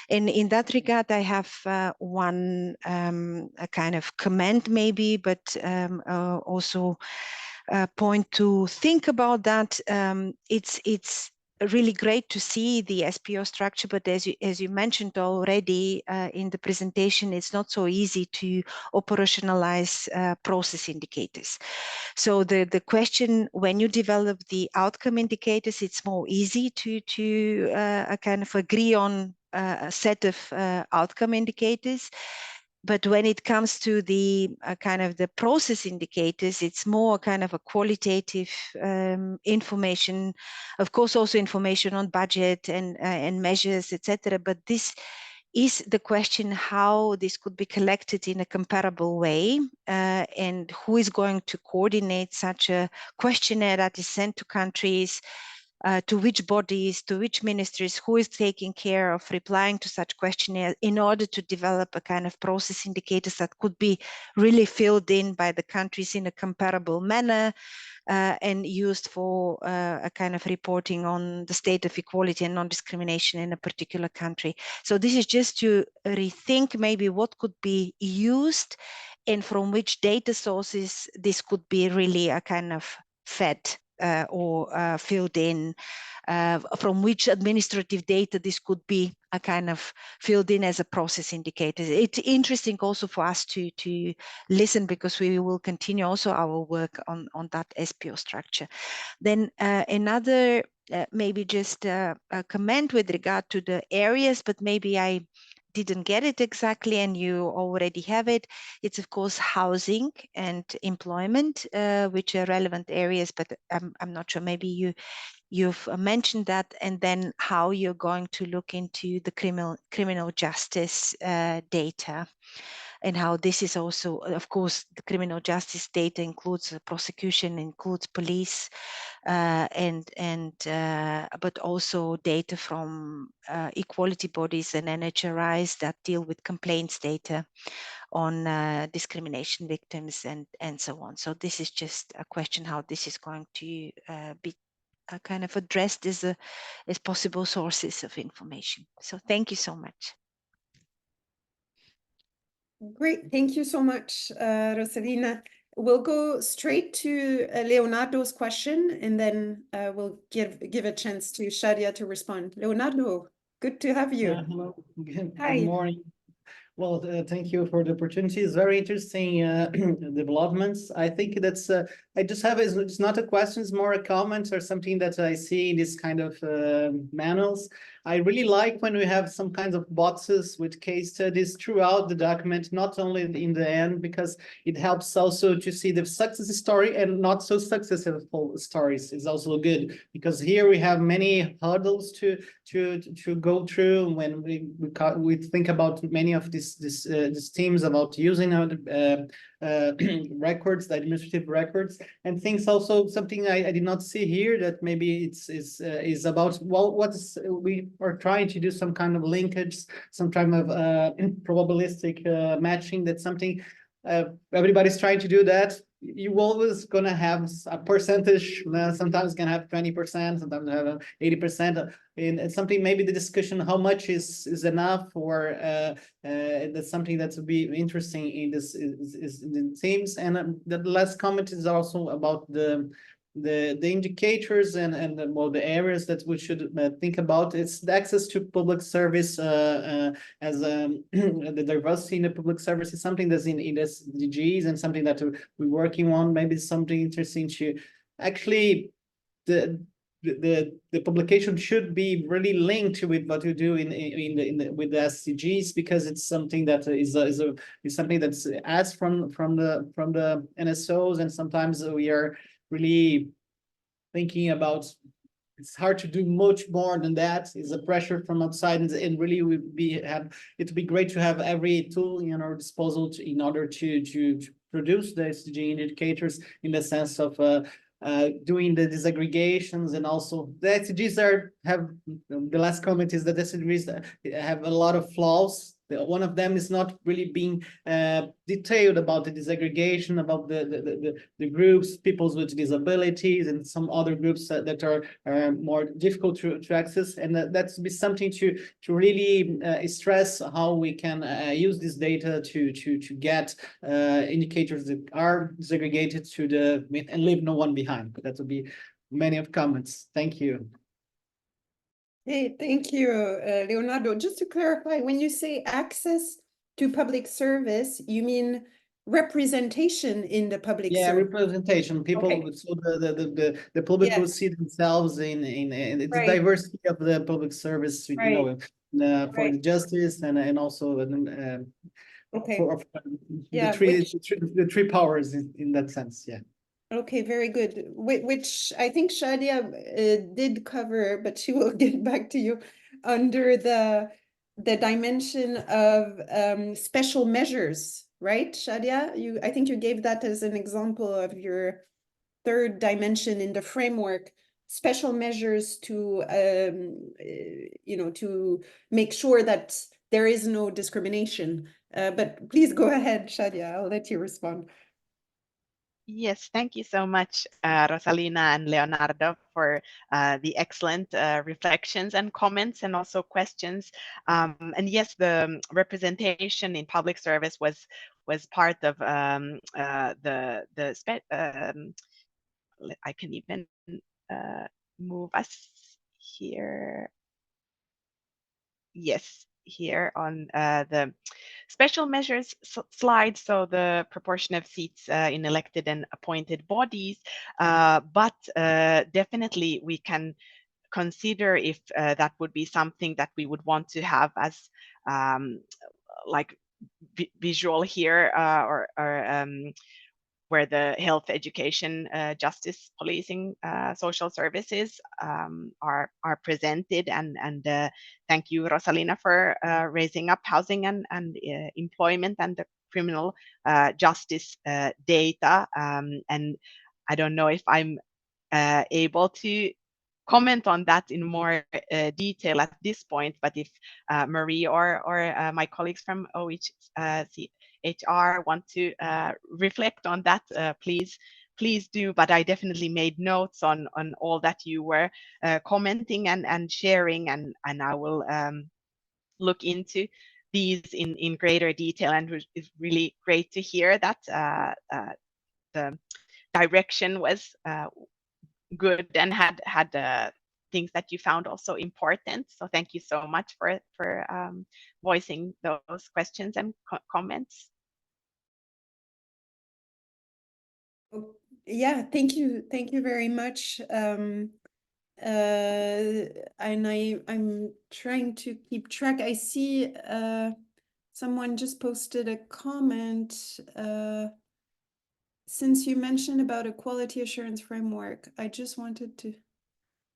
And in that regard, I have one a kind of comment maybe, but also a point to think about that. It's really great to see the SPO structure, but as you mentioned already in the presentation, it's not so easy to operationalize process indicators. So the question, when you develop the outcome indicators, it's more easy to kind of agree on a set of outcome indicators. But when it comes to the kind of the process indicators, it's more kind of a qualitative information, of course, also information on budget and measures, etc. But this is the question how this could be collected in a comparable way, and who is going to coordinate such a questionnaire that is sent to countries, to which bodies, to which ministries, who is taking care of replying to such questionnaires in order to develop a kind of process indicators that could be really filled in by the countries in a comparable manner, and used for a kind of reporting on the state of equality and non-discrimination in a particular country. So this is just to rethink maybe what could be used and from which data sources this could be really a kind of fed or filled in, from which administrative data this could be a kind of filled in as a process indicator. It's interesting also for us to listen, because we will continue also our work on that SPO structure. Then another maybe just a comment with regard to the areas, but maybe I didn't get it exactly and you already have it. It's of course housing and employment, which are relevant areas, but I'm not sure, maybe you've mentioned that, and then how you're going to look into the criminal justice data, and how this is also, of course, the criminal justice data includes prosecution, includes police, but also data from equality bodies and NHRIs that deal with complaints data on discrimination victims and so on. So this is just a question how this is going to be kind of addressed as possible sources of information. So thank you so much. Great, thank you so much, Rosalina. We'll go straight to Leonardo's question, and then we'll give a chance to Shadia to respond. Leonardo, good to have you. Hello, good Hi. morning. Well, thank you for the opportunity. It's very interesting developments. I think that's, I just have, it's not a question, it's more a comment or something that I see in this kind of manuals. I really like when we have some kinds of boxes with case studies throughout the document, not only in the end, because it helps also to see the success story and not so successful stories is also good, because here we have many hurdles to go through when we think about many of these themes about using records, the administrative records, and things. Also something I did not see here that maybe is about, well, we are trying to do some kind of linkage, some kind of probabilistic matching. That's something everybody's trying to do that. You always gonna have a percentage, sometimes gonna have 20%, sometimes have 80%, and something, maybe the discussion how much is enough, or that's something that would be interesting in this is in the themes. And the last comment is also about the indicators and well, the areas that we should think about. It's the access to public service, as the diversity in the public service is something that's in SDGs, and something that we're working on. Maybe something interesting to actually the publication should be really linked with what you do with the SDGs, because it's something that is something that's asked from the NSOs, and sometimes we are really thinking about, it's hard to do much more than that. It's a pressure from outside, and really it'd be great to have every tool in our disposal in order to produce the SDG indicators, in the sense of doing the disaggregations, and also the SDGs have the last comment is that the SDGs have a lot of flaws. One of them is not really being detailed about the disaggregation, about the groups, peoples with disabilities, and some other groups that are more difficult to access. And that's be something to really stress how we can use this data to get indicators that are disaggregated and leave no one behind. But that would be many of comments. Thank you. Hey, thank you, Leonardo. Just to clarify, when you say access to public service, you mean representation in the public service? Representation. People Okay. so the public will see themselves in the diversity of the public service, you know, for the justice and also for the three powers in that sense. Yeah. Okay, very good. Which I think Shadia did cover, but she will get back to you under the dimension of special measures, right, Shadia? I think you gave that as an example of your third dimension in the framework, special measures to you know, to make sure that there is no discrimination. But please go ahead, Shadia. I'll let you respond. Yes, thank you so much, Rosalina and Leonardo, for the excellent reflections and comments and also questions. And yes, the representation in public service was part of I can even move us here. Yes, here on the special measures slide, so the proportion of seats in elected and appointed bodies, but definitely we can consider if that would be something that we would want to have as like visual here or where the health, education, justice, policing, social services are presented. And thank you, Rosalina, for raising up housing and employment and the criminal justice data. And I don't know if I'm able to comment on that in more detail at this point, but if Marie or my colleagues from OHCHR want to reflect on that, please do. But I definitely made notes on all that you were commenting and sharing, and I will look into these in greater detail. And it's really great to hear that the direction was good and had things that you found also important. So thank you so much for voicing those questions and comments. Yeah, thank you very much. And I'm trying to keep track. I see someone just posted a comment. Since you mentioned about a quality assurance framework, I just wanted to.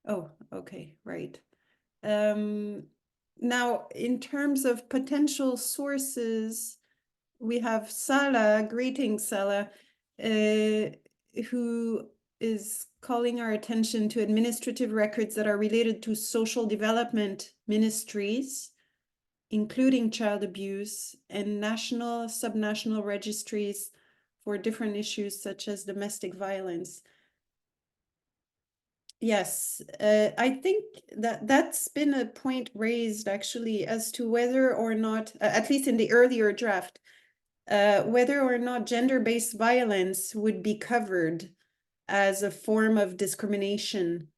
Oh, okay, right. Now, in terms of potential sources, we have Sala, greetings, Sala, who is calling our attention to administrative records that are related to social development ministries, including child abuse, and national, subnational registries for different issues such as domestic violence. Yes, I think that's been a point raised actually as to whether or not, at least in the earlier draft, whether or not gender-based violence would be covered as a form of discrimination.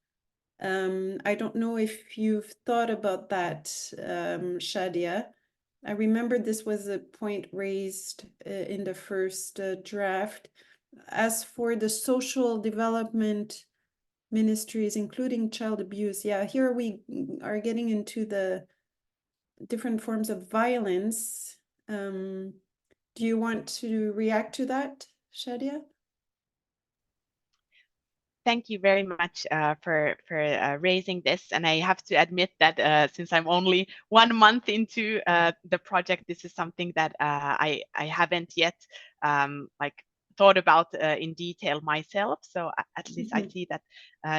I don't know if you've thought about that, Shadia. I remember this was a point raised in the first draft. As for the social development ministries, including child abuse, yeah, here we are getting into the different forms of violence. Do you want to react to that, Shadia? Thank you very much for raising this. And I have to admit that since I'm only 1 month into the project, this is something that I haven't yet like thought about in detail myself. So at least I see that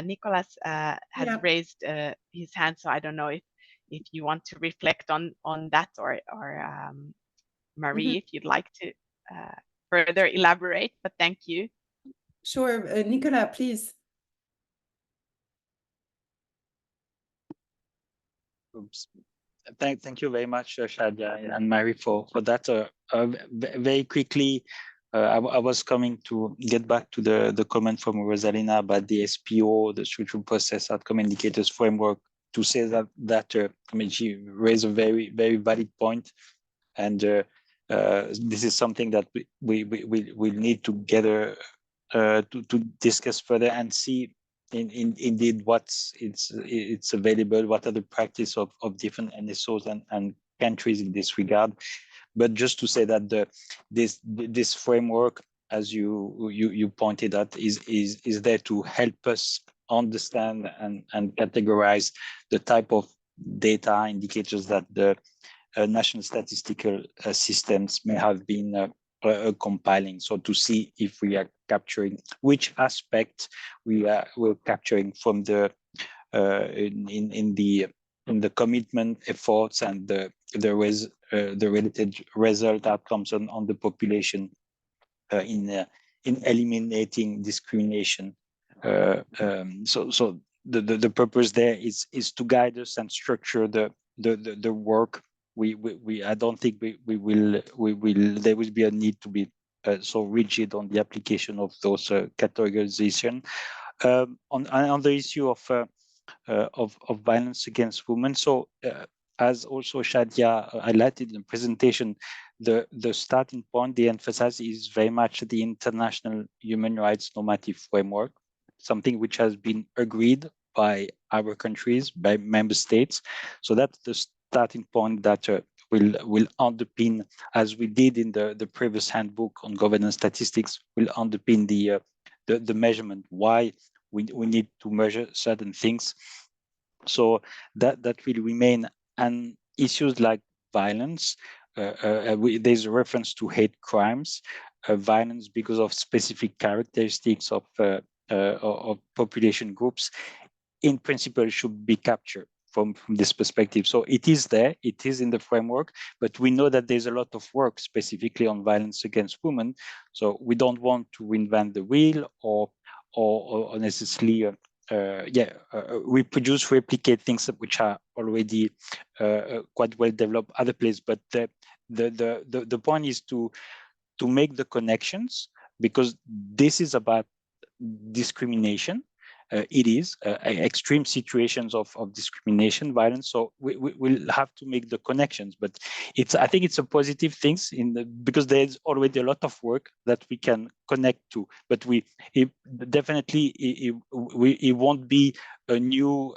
Nicolas has raised his hand. So I don't know if you want to reflect on that, or Marie, if you'd like to further elaborate, but thank you. Sure, Nicolas, please. Oops. Thank you very much, Shadia and Mary, for that. Very quickly, I was coming to get back to the comment from Rosalina about the SPO, the Structural Process Outcome Indicators framework, to say that I mean, she raised a very valid point, and this is something that we need to gather to discuss further and see indeed it's available, what are the practice of different NSOs and countries in this regard. But just to say that this framework, as you pointed out, is there to help us understand and categorize the type of data indicators that the national statistical systems may have been compiling. So to see if we are capturing which aspect we're capturing from the in the commitment efforts and the related result outcomes on the population in eliminating discrimination. So the purpose there is to guide us and structure the work. I don't think we will there will be a need to be so rigid on the application of those categorization. On the issue of violence against women. So as also Shadia highlighted in the presentation, the starting point, the emphasis is very much the international human rights normative framework, something which has been agreed by our countries, by member states. So that's the starting point that will underpin, as we did in the previous handbook on governance statistics, will underpin the measurement, why we need to measure certain things. So that will remain. And issues like violence, there's a reference to hate crimes, violence because of specific characteristics of population groups, in principle should be captured from this perspective. So it is there, it is in the framework, but we know that there's a lot of work specifically on violence against women. So we don't want to reinvent the wheel or necessarily reproduce, replicate things which are already quite well developed other places. But the point is to make the connections, because this is about discrimination. It is extreme situations of discrimination, violence. So we'll have to make the connections. But I think it's a positive thing because there's already a lot of work that we can connect to. But it won't be a new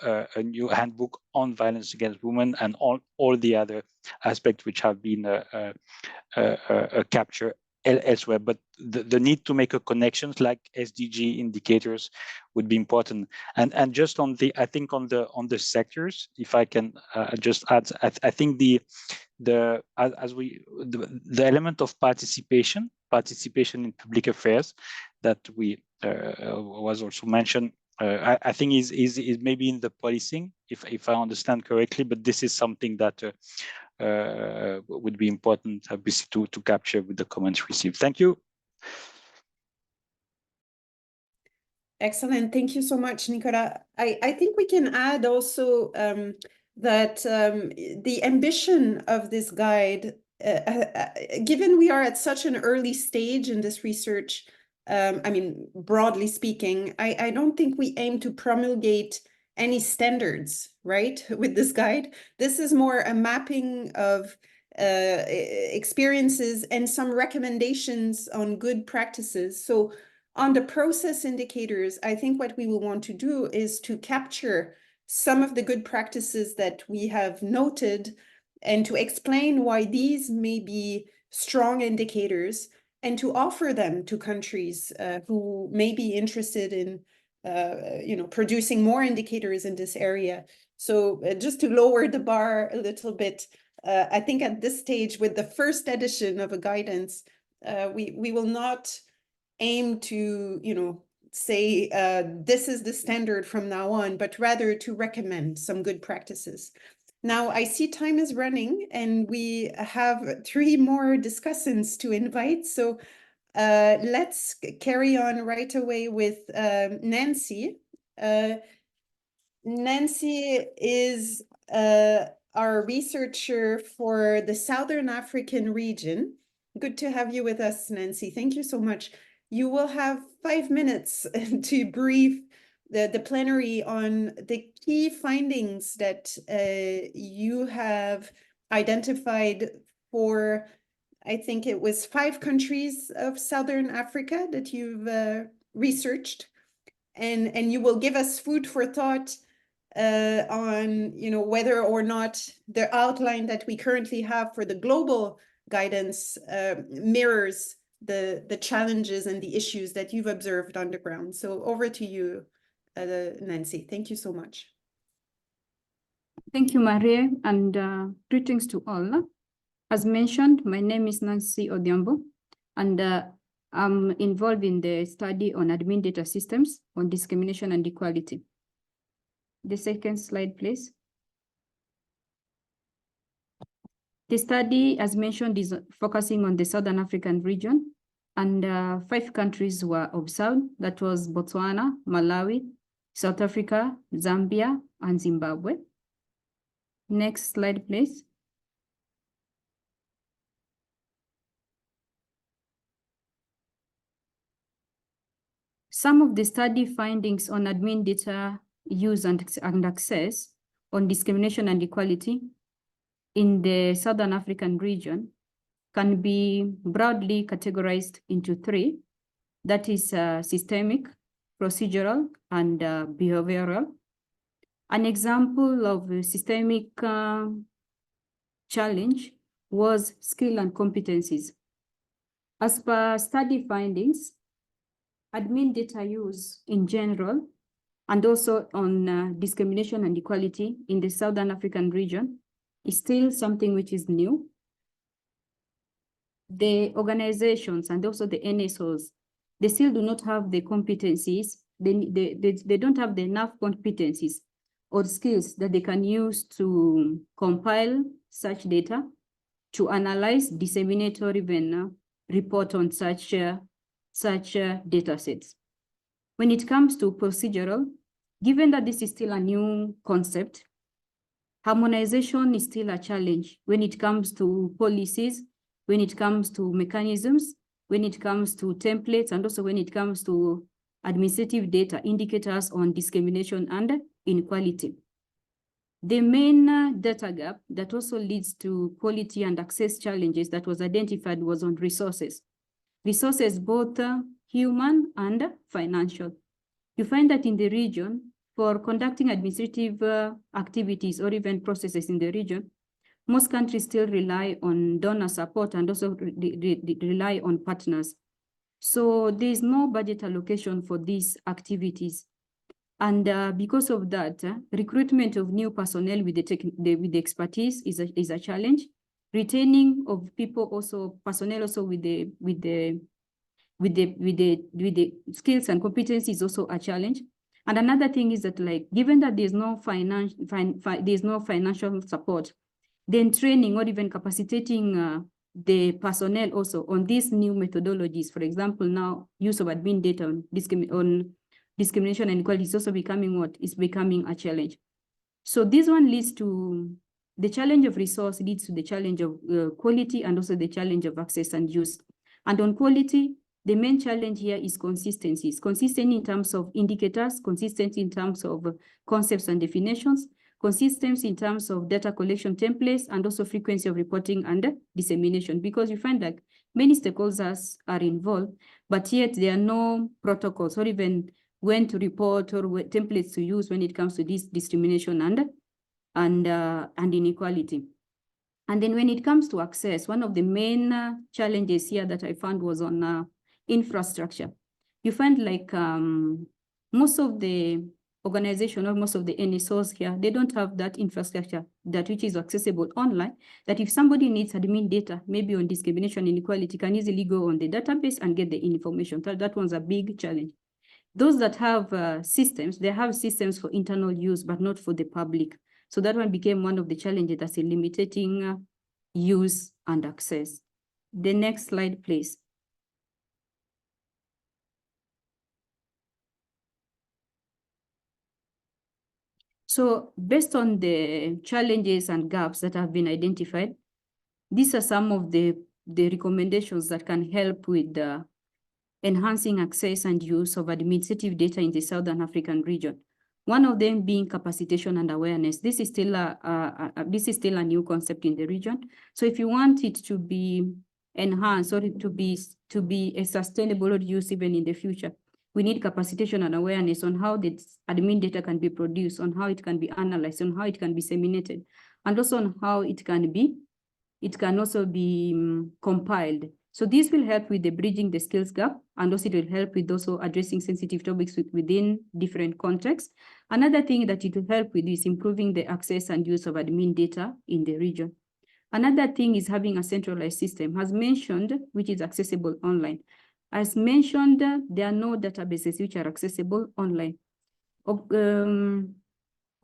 handbook on violence against women and all the other aspects which have been captured elsewhere. But the need to make a connections like SDG indicators would be important. And just on I think on the sectors, if I can just add, I think the element of participation in public affairs that was also mentioned, I think is maybe in the policing, if I understand correctly, but this is something that would be important obviously to capture with the comments received. Thank you. Excellent. Thank you so much, Nicolas. I think we can add also that the ambition of this guide, given we are at such an early stage in this research, I mean, broadly speaking, I don't think we aim to promulgate any standards, right, with this guide. This is more a mapping of experiences and some recommendations on good practices. So on the process indicators, I think what we will want to do is to capture some of the good practices that we have noted and to explain why these may be strong indicators and to offer them to countries who may be interested in producing more indicators in this area. So just to lower the bar a little bit, I think at this stage with the first edition of a guidance, we will not aim to, say this is the standard from now on, but rather to recommend some good practices. Now, I see time is running and we have 3 more discussants to invite. So let's carry on right away with Nancy. Nancy is our researcher for the Southern African region. Good to have you with us, Nancy. Thank you so much. You will have 5 minutes to brief the plenary on the key findings that you have identified for, I think it was 5 countries of Southern Africa that you've researched. And you will give us food for thought on whether or not the outline that we currently have for the global guidance mirrors the challenges and the issues that you've observed on the ground. So over to you, Nancy. Thank you so much. Thank you, Marie, and greetings to all. As mentioned, my name is Nancy Odhiambo, and I'm involved in the study on admin data systems on discrimination and equality. The second slide, please. The study, as mentioned, is focusing on the Southern African region, and 5 countries were observed. That was Botswana, Malawi, South Africa, Zambia, and Zimbabwe. Next slide, please. Some of the study findings on admin data use and access on discrimination and equality in the Southern African region can be broadly categorized into 3. That is systemic, procedural, and behavioral. An example of a systemic challenge was skill and competencies. As per study findings, admin data use in general, and also on discrimination and equality in the Southern African region is still something which is new. The organizations and also the NSOs, they still do not have the competencies. They don't have the enough competencies or skills that they can use to compile such data, to analyze, disseminate, or even report on such data sets. When it comes to procedural, given that this is still a new concept, harmonization is still a challenge when it comes to policies, when it comes to mechanisms, when it comes to templates, and also when it comes to administrative data indicators on discrimination and inequality. The main data gap that also leads to quality and access challenges that was identified was on resources. Resources both human and financial. You find that in the region, for conducting administrative activities or even processes in the region, most countries still rely on donor support and also rely on partners. So there is no budget allocation for these activities. And because of that, recruitment of new personnel with the expertise is a challenge. Retaining of people also, personnel also with the skills and competencies is also a challenge. And another thing is that, like, given that there's no financial support, then training or even capacitating the personnel also on these new methodologies, for example, now use of admin data on discrimination and equality is also becoming a challenge. So this one leads to the challenge of resource, leads to the challenge of quality, and also the challenge of access and use. And on quality, the main challenge here is consistencies. Consistent in terms of indicators, consistent in terms of concepts and definitions, consistency in terms of data collection templates, and also frequency of reporting and dissemination. Because you find that many stakeholders are involved, but yet there are no protocols or even when to report or templates to use when it comes to this discrimination and inequality. And then when it comes to access, one of the main challenges here that I found was on infrastructure. You find like most of the organization or most of the NSOs here, they don't have that infrastructure that which is accessible online, that if somebody needs admin data, maybe on discrimination and equality, can easily go on the database and get the information. That one's a big challenge. Those that have systems, they have systems for internal use, but not for the public. So that one became one of the challenges that's limiting use and access. The next slide, please. So based on the challenges and gaps that have been identified, these are some of the recommendations that can help with enhancing access and use of administrative data in the Southern African region. One of them being capacitation and awareness. This is still a new concept in the region. So if you want it to be enhanced or to be a sustainable use even in the future, we need capacitation and awareness on how the admin data can be produced, on how it can be analyzed, on how it can be disseminated, and also on how it can also be compiled. So this will help with the bridging the skills gap, and also it will help with also addressing sensitive topics within different contexts. Another thing that it will help with is improving the access and use of admin data in the region. Another thing is having a centralized system, as mentioned, which is accessible online. As mentioned, there are no databases which are accessible online.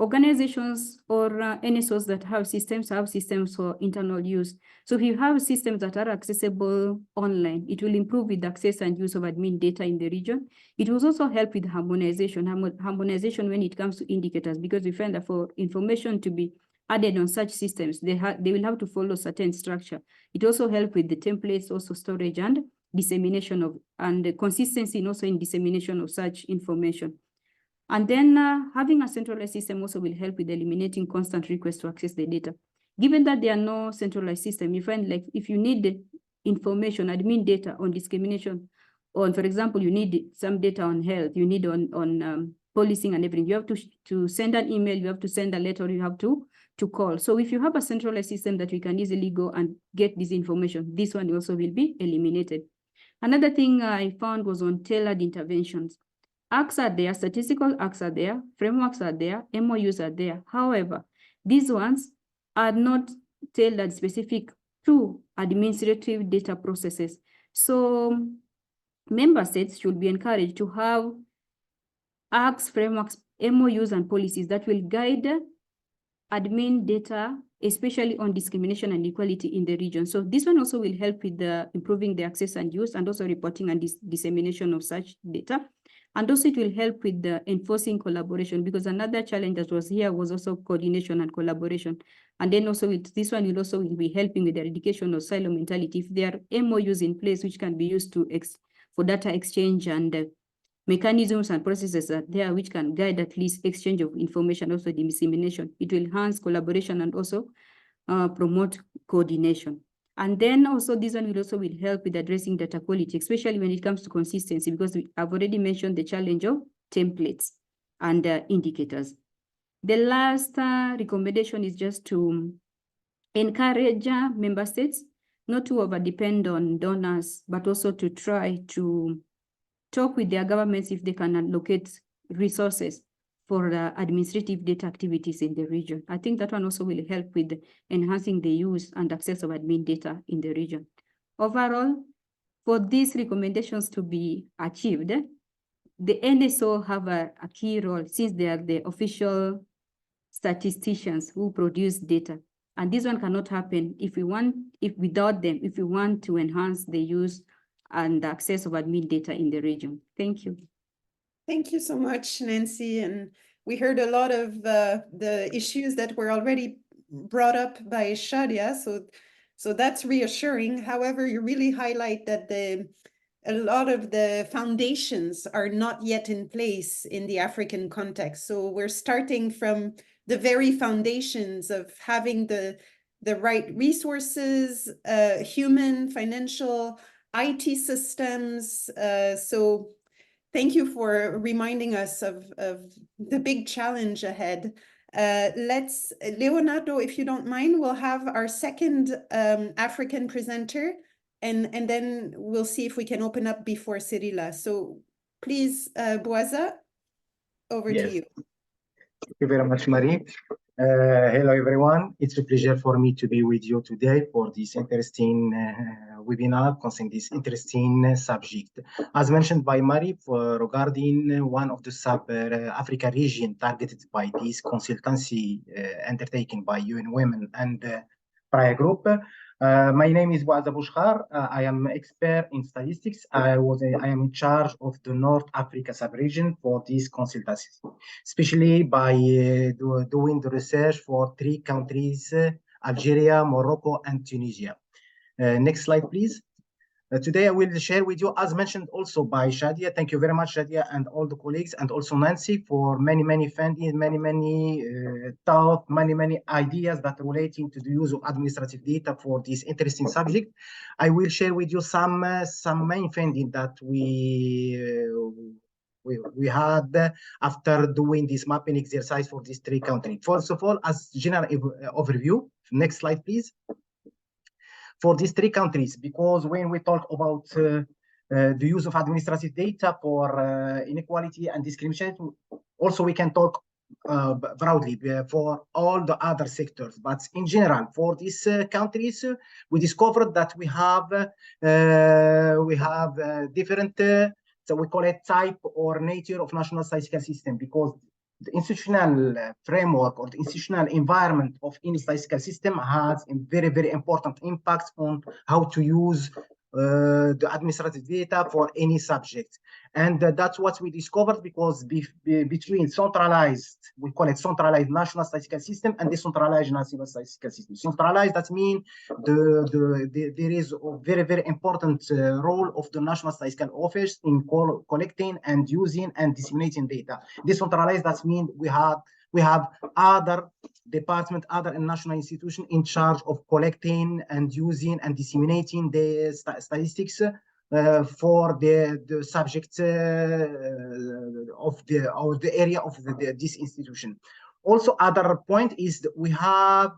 Organizations or NSOs that have systems for internal use. So if you have systems that are accessible online, it will improve with access and use of admin data in the region. It will also help with harmonization when it comes to indicators, because we find that for information to be added on such systems, they will have to follow certain structure. It also helps with the templates, also storage and dissemination and the consistency and also in dissemination of such information. And then having a centralized system also will help with eliminating constant requests to access the data. Given that there are no centralized system, you find like if you need information, admin data on discrimination, or for example, you need some data on health, you need on policing and everything, you have to send an email, you have to send a letter, you have to call. So if you have a centralized system that we can easily go and get this information, this one also will be eliminated. Another thing I found was on tailored interventions. Acts are there, statistical acts are there, frameworks are there, MOUs are there. However, these ones are not tailored specific to administrative data processes. So member states should be encouraged to have acts, frameworks, MOUs, and policies that will guide admin data, especially on discrimination and equality in the region. So this one also will help with improving the access and use and also reporting and dissemination of such data. And also it will help with the enforcing collaboration, because another challenge that was here was also coordination and collaboration. And then also with this one will also be helping with the eradication of silo mentality. If there are MOUs in place which can be used for data exchange and mechanisms and processes are there which can guide at least exchange of information, also the dissemination. It will enhance collaboration and also promote coordination. And then also this one will help with addressing data quality, especially when it comes to consistency, because I've already mentioned the challenge of templates and indicators. The last recommendation is just to encourage member states not to over-depend on donors, but also to try to talk with their governments if they can allocate resources for administrative data activities in the region. I think that one also will help with enhancing the use and access of admin data in the region. Overall, for these recommendations to be achieved, the NSO have a key role, since they are the official statisticians who produce data. And this one cannot happen if we want to enhance the use and the access of admin data in the region. Thank you. Thank you so much, Nancy. And we heard a lot of the issues that were already brought up by Shadia, so that's reassuring. However, you really highlight that a lot of the foundations are not yet in place in the African context. So we're starting from the very foundations of having the right resources, human, financial, IT systems. So thank you for reminding us of the big challenge ahead. Leonardo, if you don't mind, we'll have our second African presenter, and then we'll see if we can open up before Cyrilla. So please, Boaza, over to you. Thank you very much, Marie. Hello, everyone. It's a pleasure for me to be with you today for this interesting webinar concerning this interesting subject. As mentioned by Marie, regarding one of the sub-Africa region targeted by this consultancy undertaken by UN Women and Praia Group. My name is Boaz Aboushkhar. I am expert in statistics. I am in charge of the North Africa sub-region for this consultancy, especially by doing the research for 3 countries, Algeria, Morocco, and Tunisia. Next slide, please. Today, I will share with you, as mentioned also by Shadia. Thank you very much, Shadia, and all the colleagues, and also Nancy for many funding, many thoughts, many ideas that relating to the use of administrative data for this interesting subject. I will share with you some main findings that we had after doing this mapping exercise for these 3 countries. First of all, as general overview, next slide, please. For these 3 countries, because when we talk about the use of administrative data for inequality and discrimination, also we can talk broadly for all the other sectors. But in general, for these countries, we discovered that we have different, so we call it type or nature of national statistical system, because the institutional framework or the institutional environment of any statistical system has a very important impact on how to use the administrative data for any subject. And that's what we discovered, because between centralized, we call it centralized national statistical system, and decentralized national statistical system. Centralized, that means there is a very important role of the National Statistical Office in collecting and using and disseminating data. Decentralized, that means we have other department, other national institution in charge of collecting and using and disseminating the statistics for the subject of the area of this institution. Also, other point is that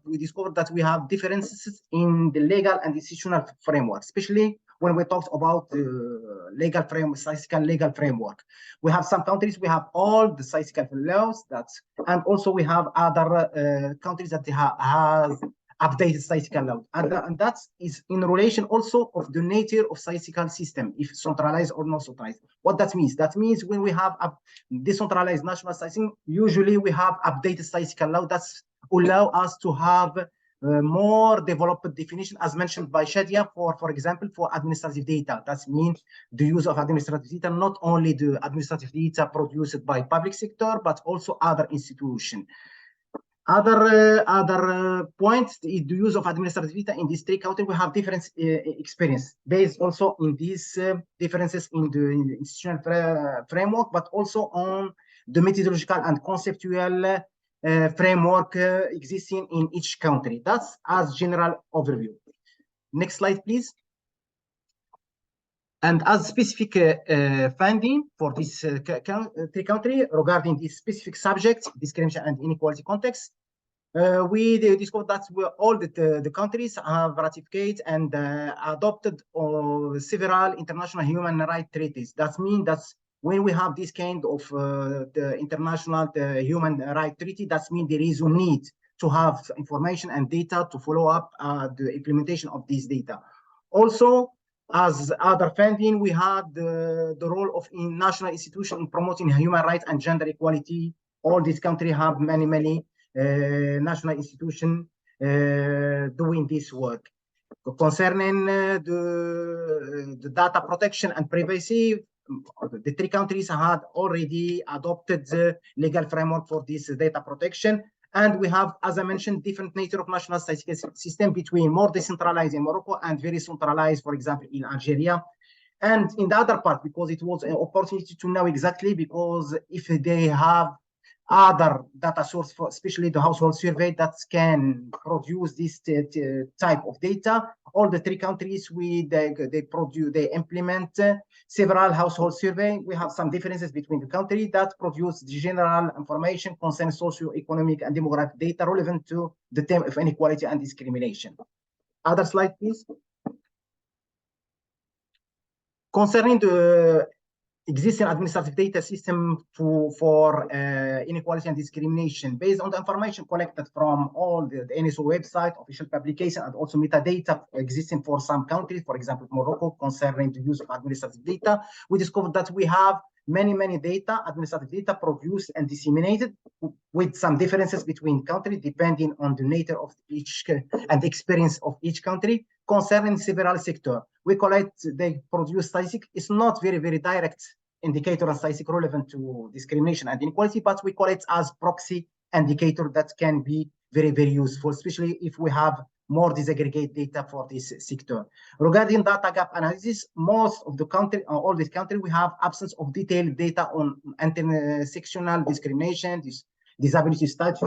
we discovered that we have differences in the legal and institutional framework, especially when we talk about legal framework, statistical legal framework. We have some countries, we have all the statistical laws and also we have other countries that have updated statistical laws, and that is in relation also of the nature of statistical system, if centralized or not centralized. What that means? That means when we have a decentralized national statistics, usually we have updated statistical law that allow us to have more developed definition, as mentioned by Shadia, for example, for administrative data. That means the use of administrative data, not only the administrative data produced by public sector, but also other institutions. Other points, the use of administrative data in these 3 countries, we have different experience based also in these differences in the institutional framework, but also on the methodological and conceptual framework existing in each country. That's as general overview. Next slide, please. And as specific finding for this 3 countries regarding this specific subject, discrimination and inequality context, we discovered that all the countries have ratified and adopted several international human rights treaties. That means that when we have this kind of the international human rights treaty, that means there is a need to have information and data to follow up the implementation of these data. Also, as other finding, we had the role of national institutions in promoting human rights and gender equality. All these countries have many national institutions doing this work. Concerning the data protection and privacy, the 3 countries had already adopted the legal framework for this data protection. And we have, as I mentioned, different nature of national statistical system between more decentralized in Morocco and very centralized, for example, in Algeria. And in the other part, because it was an opportunity to know exactly, because if they have other data source, for especially the household survey that can produce this type of data, all the 3 countries they implement several household survey. We have some differences between the countries that produce the general information concerning socio-economic and demographic data relevant to the theme of inequality and discrimination. Other slide, please. Concerning the existing administrative data system for inequality and discrimination based on the information collected from all the NSO website, official publication, and also metadata existing for some countries, for example, Morocco, concerning the use of administrative data. We discovered that we have many data, administrative data produced and disseminated with some differences between countries depending on the nature of each and the experience of each country concerning several sectors. We collect, they produce statistics. It's not very direct indicator and statistic relevant to discrimination and inequality, but we call it as proxy indicator that can be very useful, especially if we have more disaggregate data for this sector. Regarding data gap analysis, most of the country, all these countries, we have absence of detailed data on intersectional discrimination, disability status,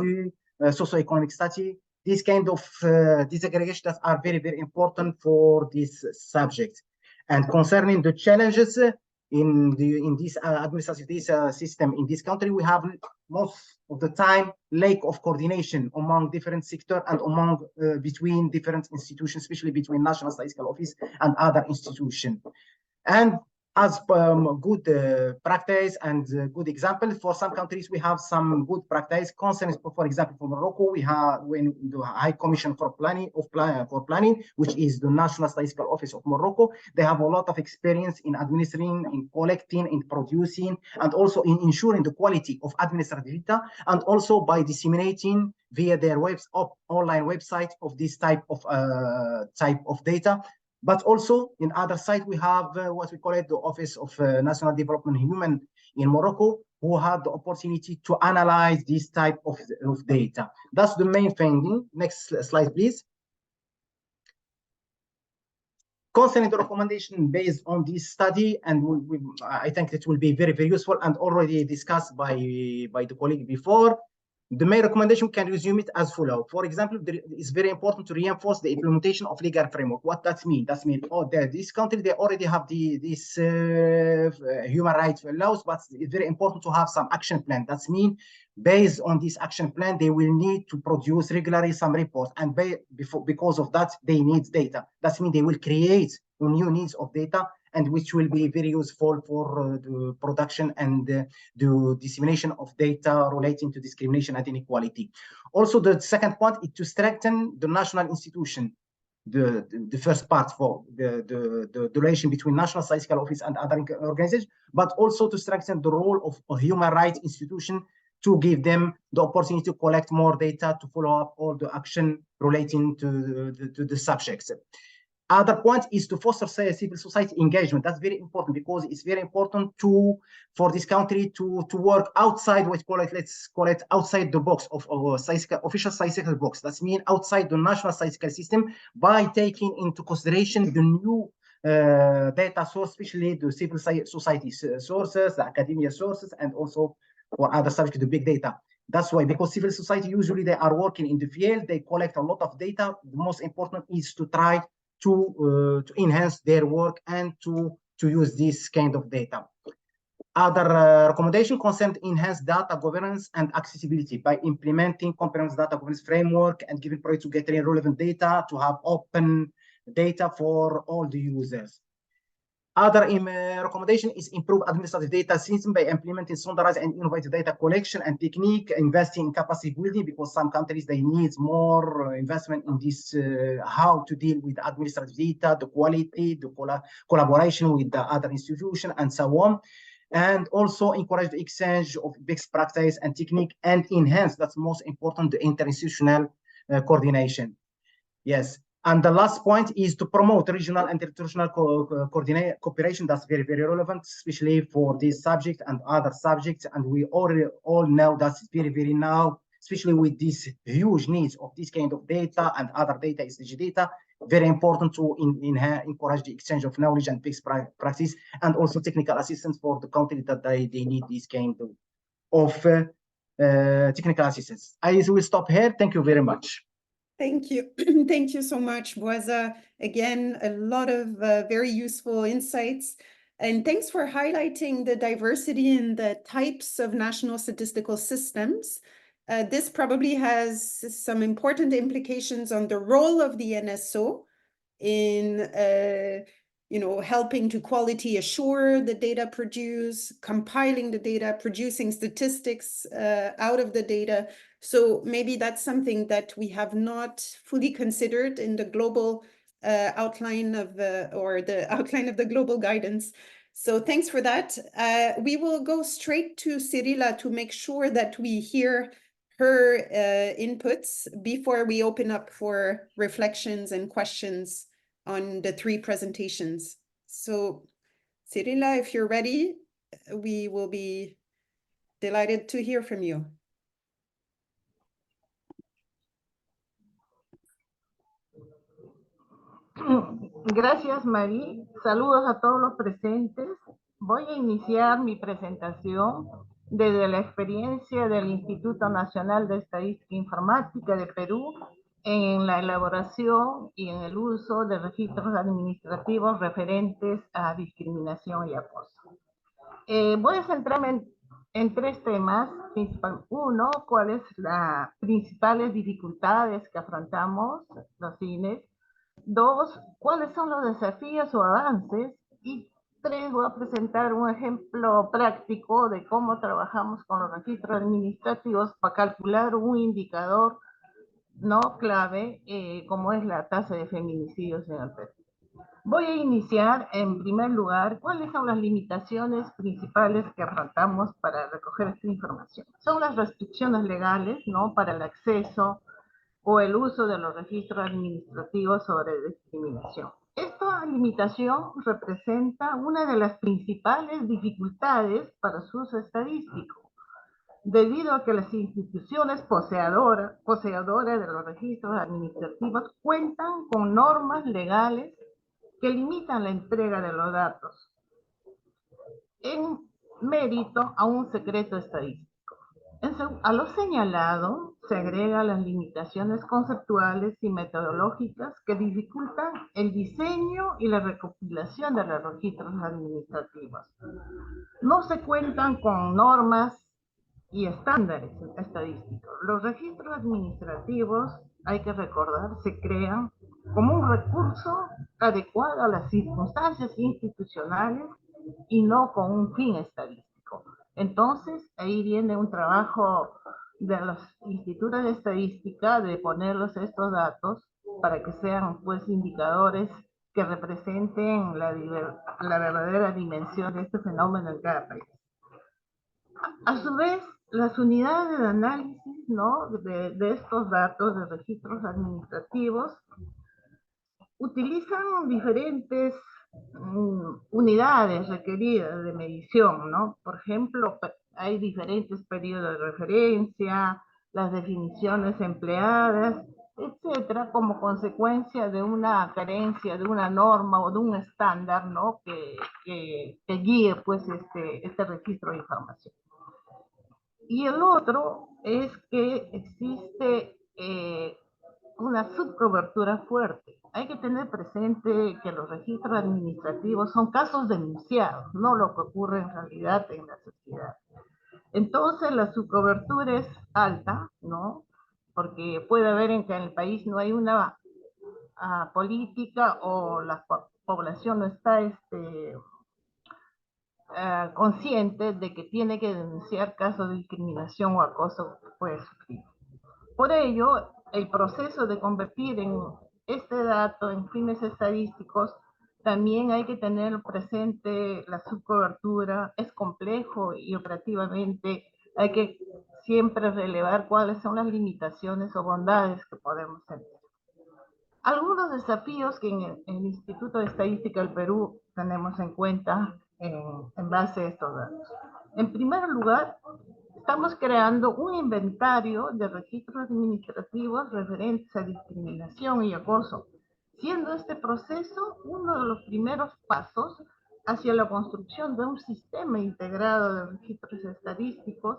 socioeconomic status. These kind of disaggregations are very important for this subject. And concerning the challenges in this administrative data system in this country, we have most of the time lack of coordination among different sectors and among between different institutions, especially between National Statistical Office and other institutions. And as good practice and good example, for some countries we have some good practice concerns. For example, for Morocco, we have when the High Commission for Planning, which is the National Statistical Office of Morocco. They have a lot of experience in administering, in collecting, in producing, and also in ensuring the quality of administrative data, and also by disseminating via their online website of this type of data. But also, in other side, we have what we call it the Office of National Development Human in Morocco, who had the opportunity to analyze this type of data. That's the main finding. Next slide, please. Concerning the recommendation based on this study, and I think it will be very useful and already discussed by the colleague before. The main recommendation can resume it as follows. For example, it's very important to reinforce the implementation of legal framework. What that means? That means, this country, they already have this human rights laws, but it's very important to have some action plan. That means, based on this action plan, they will need to produce regularly some reports. And because of that, they need data. That means they will create new needs of data, and which will be very useful for the production and the dissemination of data relating to discrimination and inequality. Also, the second point is to strengthen the national institution. The first part for the relation between National Statistical Office and other organizations, but also to strengthen the role of a human rights institution to give them the opportunity to collect more data to follow up all the action relating to the subjects. Other point is to foster civil society engagement. That's very important because it's very important for this country to work outside let's call it outside the box of official statistical box. That means outside the national statistical system by taking into consideration the new data source, especially the civil society sources, the academia sources, and also for other subjects, the big data. That's why, because civil society usually they are working in the field, they collect a lot of data. The most important is to try to enhance their work and to use this kind of data. Other recommendation concern enhanced data governance and accessibility by implementing comprehensive data governance framework and giving priority to getting relevant data, to have open data for all the users. Other recommendation is improve administrative data system by implementing standardized and innovative data collection and technique, investing in capacity building, because some countries, they need more investment in this, how to deal with administrative data, the quality, the collaboration with the other institution, and so on. And also encourage the exchange of best practice and technique, and enhance, that's most important, the interinstitutional coordination. Yes. And the last point is to promote regional and international cooperation. That's very relevant, especially for this subject and other subjects. And we already all know that's very now, especially with these huge needs of this kind of data and other data, SDG data, very important to encourage the exchange of knowledge and best practice, and also technical assistance for the country that they need this kind of technical assistance. I will stop here. Thank you very much. Thank you. Thank you so much, Bouaza. Again, a lot of very useful insights. And thanks for highlighting the diversity in the types of national statistical systems. This probably has some important implications on the role of the NSO in helping to quality assure the data produced, compiling the data, producing statistics out of the data. So maybe that's something that we have not fully considered in the global outline of the outline of the global guidance. So thanks for that. We will go straight to Cyrilla to make sure that we hear her inputs before we open up for reflections and questions on the three presentations. So Cyrilla, if you're ready, we will be delighted to hear from you. Gracias, Marí. Saludos a todos los presentes. Voy a iniciar mi presentación desde la experiencia del Instituto Nacional de Estadística e Informática de Perú en la elaboración y en el uso de registros administrativos referentes a discriminación y acoso. Voy a centrarme en tres temas. Uno, cuáles las principales dificultades que afrontamos los CINES. Dos, cuáles son los desafíos o avances. Y tres, voy a presentar un ejemplo práctico de cómo trabajamos con los registros administrativos para calcular un indicador no clave, como es la tasa de feminicidios en el Perú. Voy a iniciar, en primer lugar, cuáles son las limitaciones principales que afrontamos para recoger esta información. Son las restricciones legales, ¿no?, para el acceso o el uso de los registros administrativos sobre discriminación. Esta limitación representa una de las principales dificultades para su uso estadístico, debido a que las instituciones poseedoras de los registros administrativos cuentan con normas legales que limitan la entrega de los datos en mérito a un secreto estadístico. A lo señalado se agregan las limitaciones conceptuales y metodológicas que dificultan el diseño y la recopilación de los registros administrativos. No se cuentan con normas y estándares estadísticos. Los registros administrativos, hay que recordar, se crean como un recurso adecuado a las circunstancias institucionales y no con un fin estadístico. Entonces, ahí viene un trabajo de los institutos de estadística de ponerlos estos datos para que sean, pues, indicadores que representen la verdadera dimensión de este fenómeno en cada país. A su vez, las unidades de análisis, ¿no?, de estos datos de registros administrativos utilizan diferentes unidades requeridas de medición, ¿no? Por ejemplo, hay diferentes periodos de referencia, las definiciones empleadas, etcétera, como consecuencia de una carencia de una norma o de un estándar, ¿no?, que guíe, pues, este registro de información. Y el otro es que existe una subcobertura fuerte. Hay que tener presente que los registros administrativos son casos denunciados, no lo que ocurre en realidad en la sociedad. Entonces la subcobertura es alta, ¿no?, porque puede haber en que en el país no hay una política o la población no está consciente de que tiene que denunciar casos de discriminación o acoso que puede sufrir. Por ello, el proceso de convertir en este dato en fines estadísticos, también hay que tener presente la subcobertura, es complejo y operativamente hay que siempre relevar cuáles son las limitaciones o bondades que podemos tener. Algunos desafíos que en el Instituto de Estadística del Perú tenemos en cuenta en base a estos datos. En primer lugar, estamos creando un inventario de registros administrativos referentes a discriminación y acoso, siendo este proceso uno de los primeros pasos hacia la construcción de un sistema integrado de registros estadísticos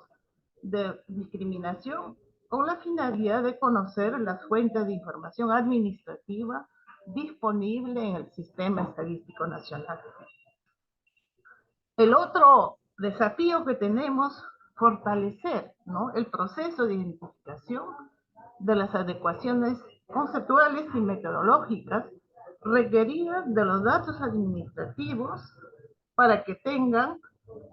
de discriminación con la finalidad de conocer las fuentes de información administrativa disponible en el Sistema Estadístico Nacional. El otro desafío que tenemos, fortalecer, ¿no?, el proceso de identificación de las adecuaciones conceptuales y metodológicas requeridas de los datos administrativos para que tengan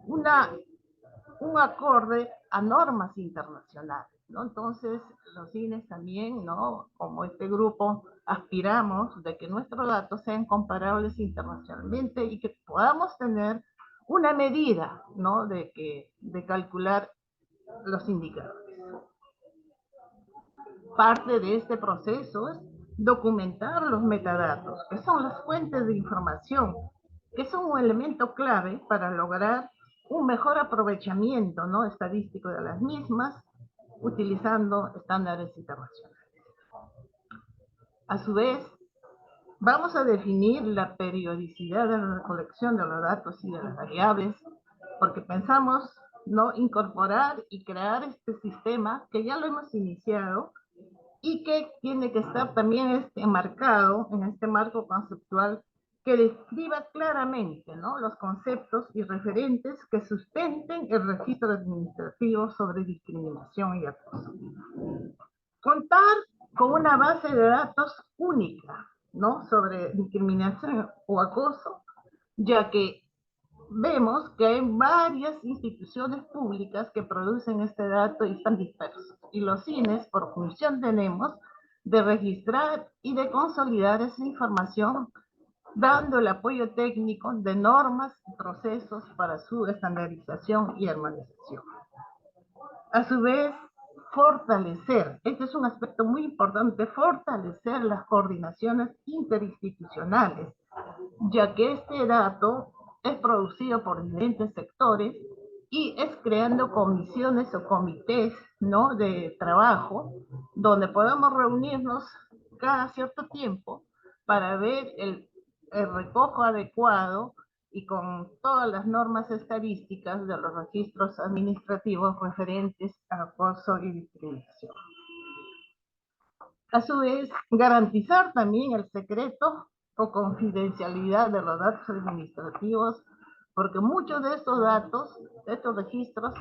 un acorde a normas internacionales, ¿no? Entonces, los cines también, ¿no? Como este grupo, aspiramos de que nuestros datos sean comparables internacionalmente y que podamos tener una medida, ¿no? De calcular los indicadores. Parte de este proceso es documentar los metadatos, que son las fuentes de información, que son un elemento clave para lograr un mejor aprovechamiento, ¿no? estadístico de las mismas, utilizando estándares internacionales. A su vez, vamos a definir la periodicidad de la recolección de los datos y de las variables, porque pensamos no incorporar y crear este sistema, que ya lo hemos iniciado, y que tiene que estar también enmarcado en este marco conceptual que describa claramente, ¿no? los conceptos y referentes que sustenten el registro administrativo sobre discriminación y acoso. Contar con una base de datos única, ¿no? sobre discriminación o acoso, ya que vemos que hay varias instituciones públicas que producen este dato y están dispersos. Y los cines, por función tenemos de registrar y de consolidar esa información, dando el apoyo técnico de normas y procesos para su estandarización y armonización. A su vez, fortalecer, este es un aspecto muy importante, fortalecer las coordinaciones interinstitucionales, ya que este dato es producido por diferentes sectores y es creando comisiones o comités, ¿no? de trabajo, donde podamos reunirnos cada cierto tiempo para ver el recojo adecuado y con todas las normas estadísticas de los registros administrativos referentes a acoso y discriminación. A su vez, garantizar también el secreto o confidencialidad de los datos administrativos, porque muchos de estos datos, de estos registros,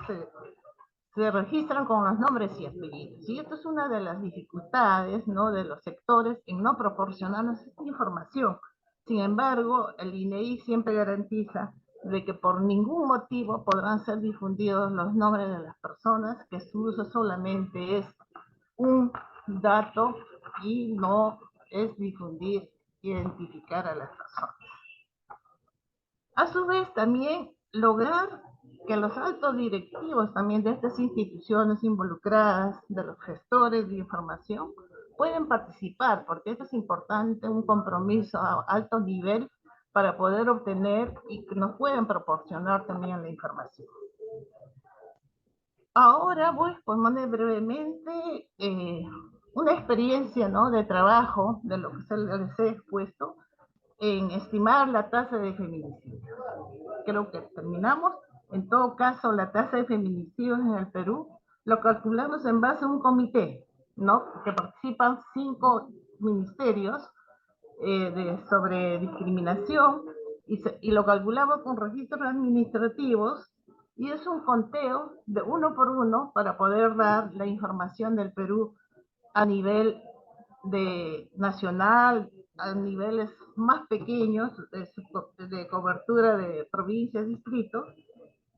se registran con los nombres y apellidos. Y esto es una de las dificultades, ¿no? de los sectores en no proporcionarnos esta información. Sin embargo, el INEI siempre garantiza de que por ningún motivo podrán ser difundidos los nombres de las personas, que su uso solamente es un dato y no es difundir, identificar a las personas. A su vez, también lograr que los altos directivos también de estas instituciones involucradas, de los gestores de información, pueden participar, porque esto es importante, un compromiso a alto nivel para poder obtener y que nos puedan proporcionar también la información. Ahora voy a exponer brevemente una experiencia, ¿no? de trabajo de lo que se les he expuesto en estimar la tasa de feminicidios. Creo que terminamos. En todo caso, la tasa de feminicidios en el Perú lo calculamos en base a un comité, ¿no? que participan 5 ministerios sobre discriminación y lo calculamos con registros administrativos y es un conteo de uno por uno para poder dar la información del Perú a nivel nacional, a niveles más pequeños de cobertura de provincias, distritos,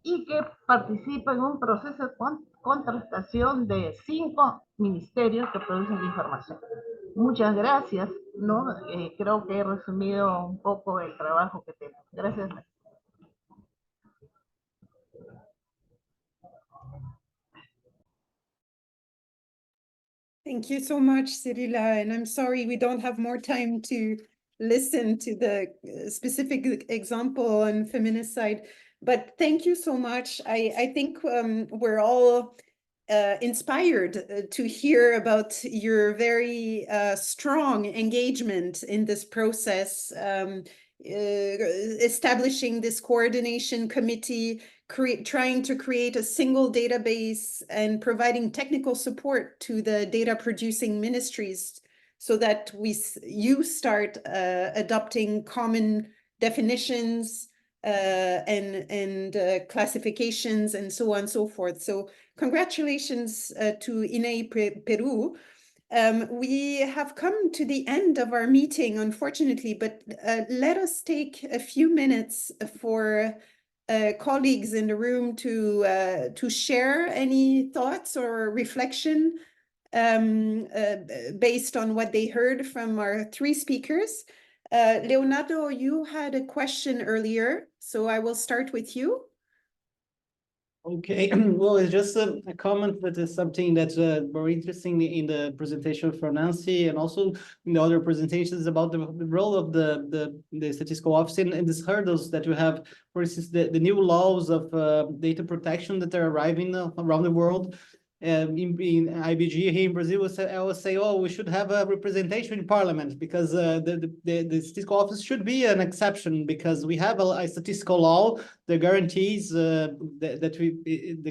y que participa en un proceso de contrastación de 5 ministerios que producen la información. Muchas gracias, ¿no? Creo que he resumido un poco el trabajo que tengo. Gracias. Thank you so much, Cirila, and I'm sorry we don't have more time to listen to the specific example on feminicide, but thank you so much. I think we're all inspired to hear about your very strong engagement in this process, establishing this coordination committee, trying to create a single database and providing technical support to the data producing ministries so that you start adopting common definitions and classifications and so on and so forth. So congratulations to INEI Peru. We have come to the end of our meeting, unfortunately, but let us take a few minutes for colleagues in the room to share any thoughts or reflection based on what they heard from our three speakers. Leonardo, you had a question earlier, so I will start with you. Okay, well, it's just a comment that is something that's very interesting in the presentation from Nancy, and also in the other presentations about the role of the statistical office and these hurdles that you have. For instance, the new laws of data protection that are arriving around the world. In IBG here in Brazil, I always say, oh, we should have a representation in parliament, because the statistical office should be an exception, because we have a statistical law that guarantees the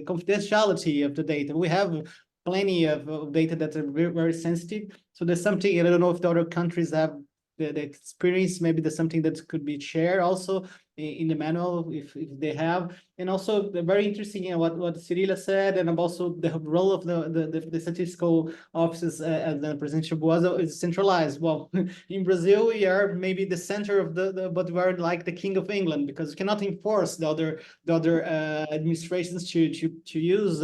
confidentiality of the data. We have plenty of data that are very, very sensitive. So there's something, and I don't know if the other countries have the experience. Maybe there's something that could be shared also in the manual if they have. And also very interesting, what Cirila said, and also the role of the statistical offices, as the President Boazo, is centralized. Well, in Brazil, we are maybe the center of but we are like the King of England, because we cannot enforce the other administrations to use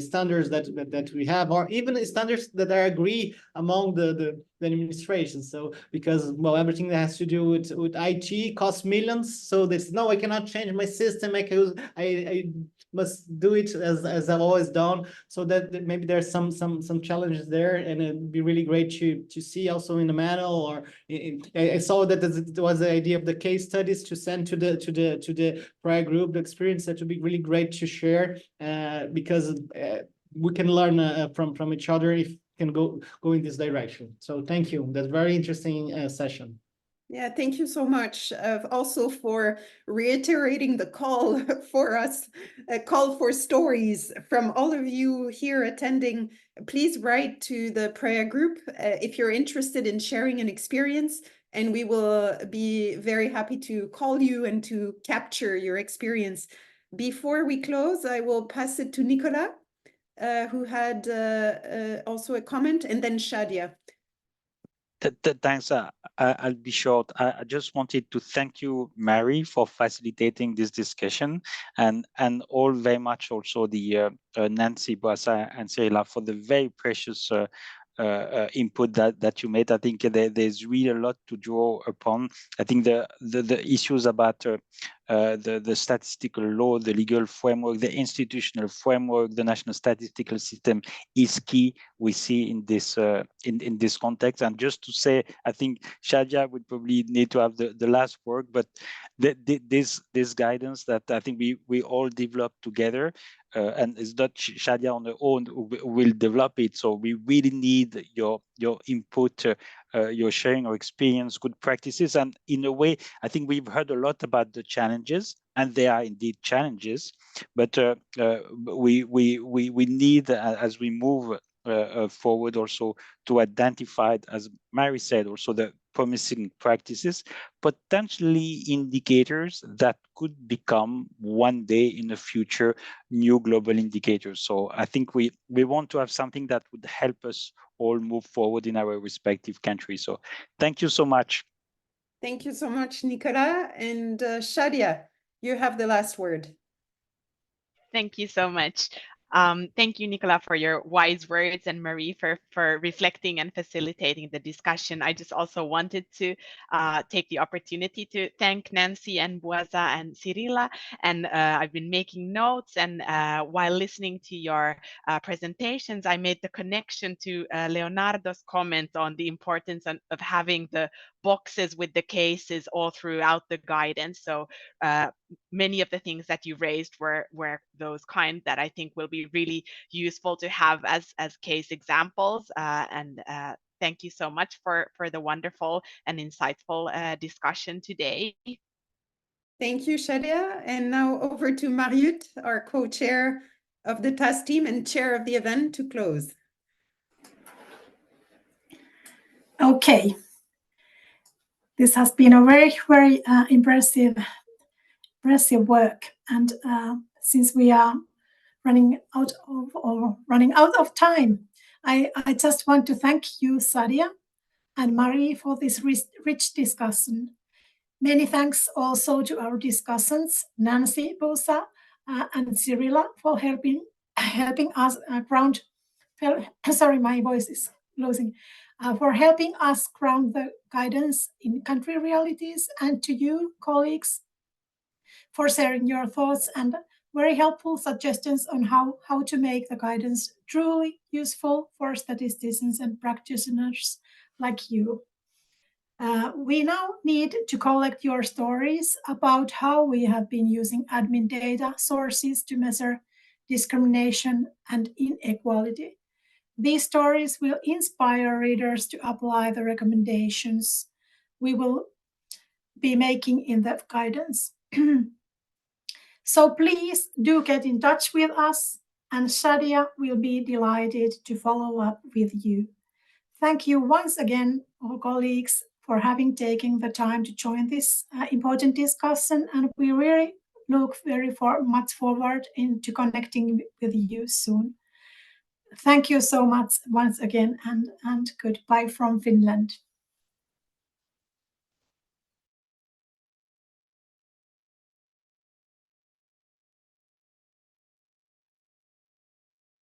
standards that we have, or even standards that are agreed among the administration. So because, well, everything that has to do with IT costs millions. So this, no, I cannot change my system. I must do it as I've always done. So that maybe there's some challenges there, and it'd be really great to see also in the manual. Or I saw that it was the idea of the case studies to send to the prior group, the experience. That would be really great to share, because we can learn from each other if can go in this direction. So thank you. That's very interesting session. Yeah, thank you so much also for reiterating the call for us, a call for stories from all of you here attending. Please write to the prayer group if you're interested in sharing an experience, and we will be very happy to call you and to capture your experience. Before we close, I will pass it to Nicolas, who had also a comment, and then Shadia. Thanks. I'll be short. I just wanted to thank you, Mary, for facilitating this discussion, and all very much also the Nancy, Boassa, and Cirila for the very precious input that you made. I think there's really a lot to draw upon. I think the issues about the statistical law, the legal framework, the institutional framework, the national statistical system is key. We see in this in this context. And just to say, I think Shadia would probably need to have the last word, but this guidance that I think we all develop together, and it's not Shadia on her own who will develop it. So we really need your input, your sharing of experience, good practices. And in a way, I think we've heard a lot about the challenges, and they are indeed challenges. But we need, as we move forward, also to identify, as Mary said, also the promising practices, potentially indicators that could become one day in the future new global indicators. So I think we want to have something that would help us all move forward in our respective countries. So thank you so much. Thank you so much, Nicolas. And Shadia, you have the last word. Thank you so much. Thank you, Nicola, for your wise words, and Marie for reflecting and facilitating the discussion. I just also wanted to take the opportunity to thank Nancy and Boassa and Cirila. And I've been making notes, and while listening to your presentations, I made the connection to Leonardo's comment on the importance of having the boxes with the cases all throughout the guidance. So many of the things that you raised were those kind that I think will be really useful to have as case examples. And thank you so much for the wonderful and insightful discussion today. Thank you, Shadia. And now over to Mariut, our co-chair of the task team and chair of the event, to close. Okay. This has been a very, very impressive work. And since we are running out of time, I just want to thank you, Shadia and Marie, for this rich discussion. Many thanks also to our discussants, Nancy, Bosa, and Cyrilla, for helping us ground. Sorry, my voice is losing. For helping us ground the guidance in country realities, and to you, colleagues, for sharing your thoughts and very helpful suggestions on how to make the guidance truly useful for statisticians and practitioners like you. We now need to collect your stories about how we have been using admin data sources to measure discrimination and inequality. These stories will inspire readers to apply the recommendations we will be making in the guidance. So please do get in touch with us, and Shadia will be delighted to follow up with you. Thank you once again, all colleagues, for having taken the time to join this important discussion, and we really look very much forward into connecting with you soon. Thank you so much once again, and goodbye from Finland.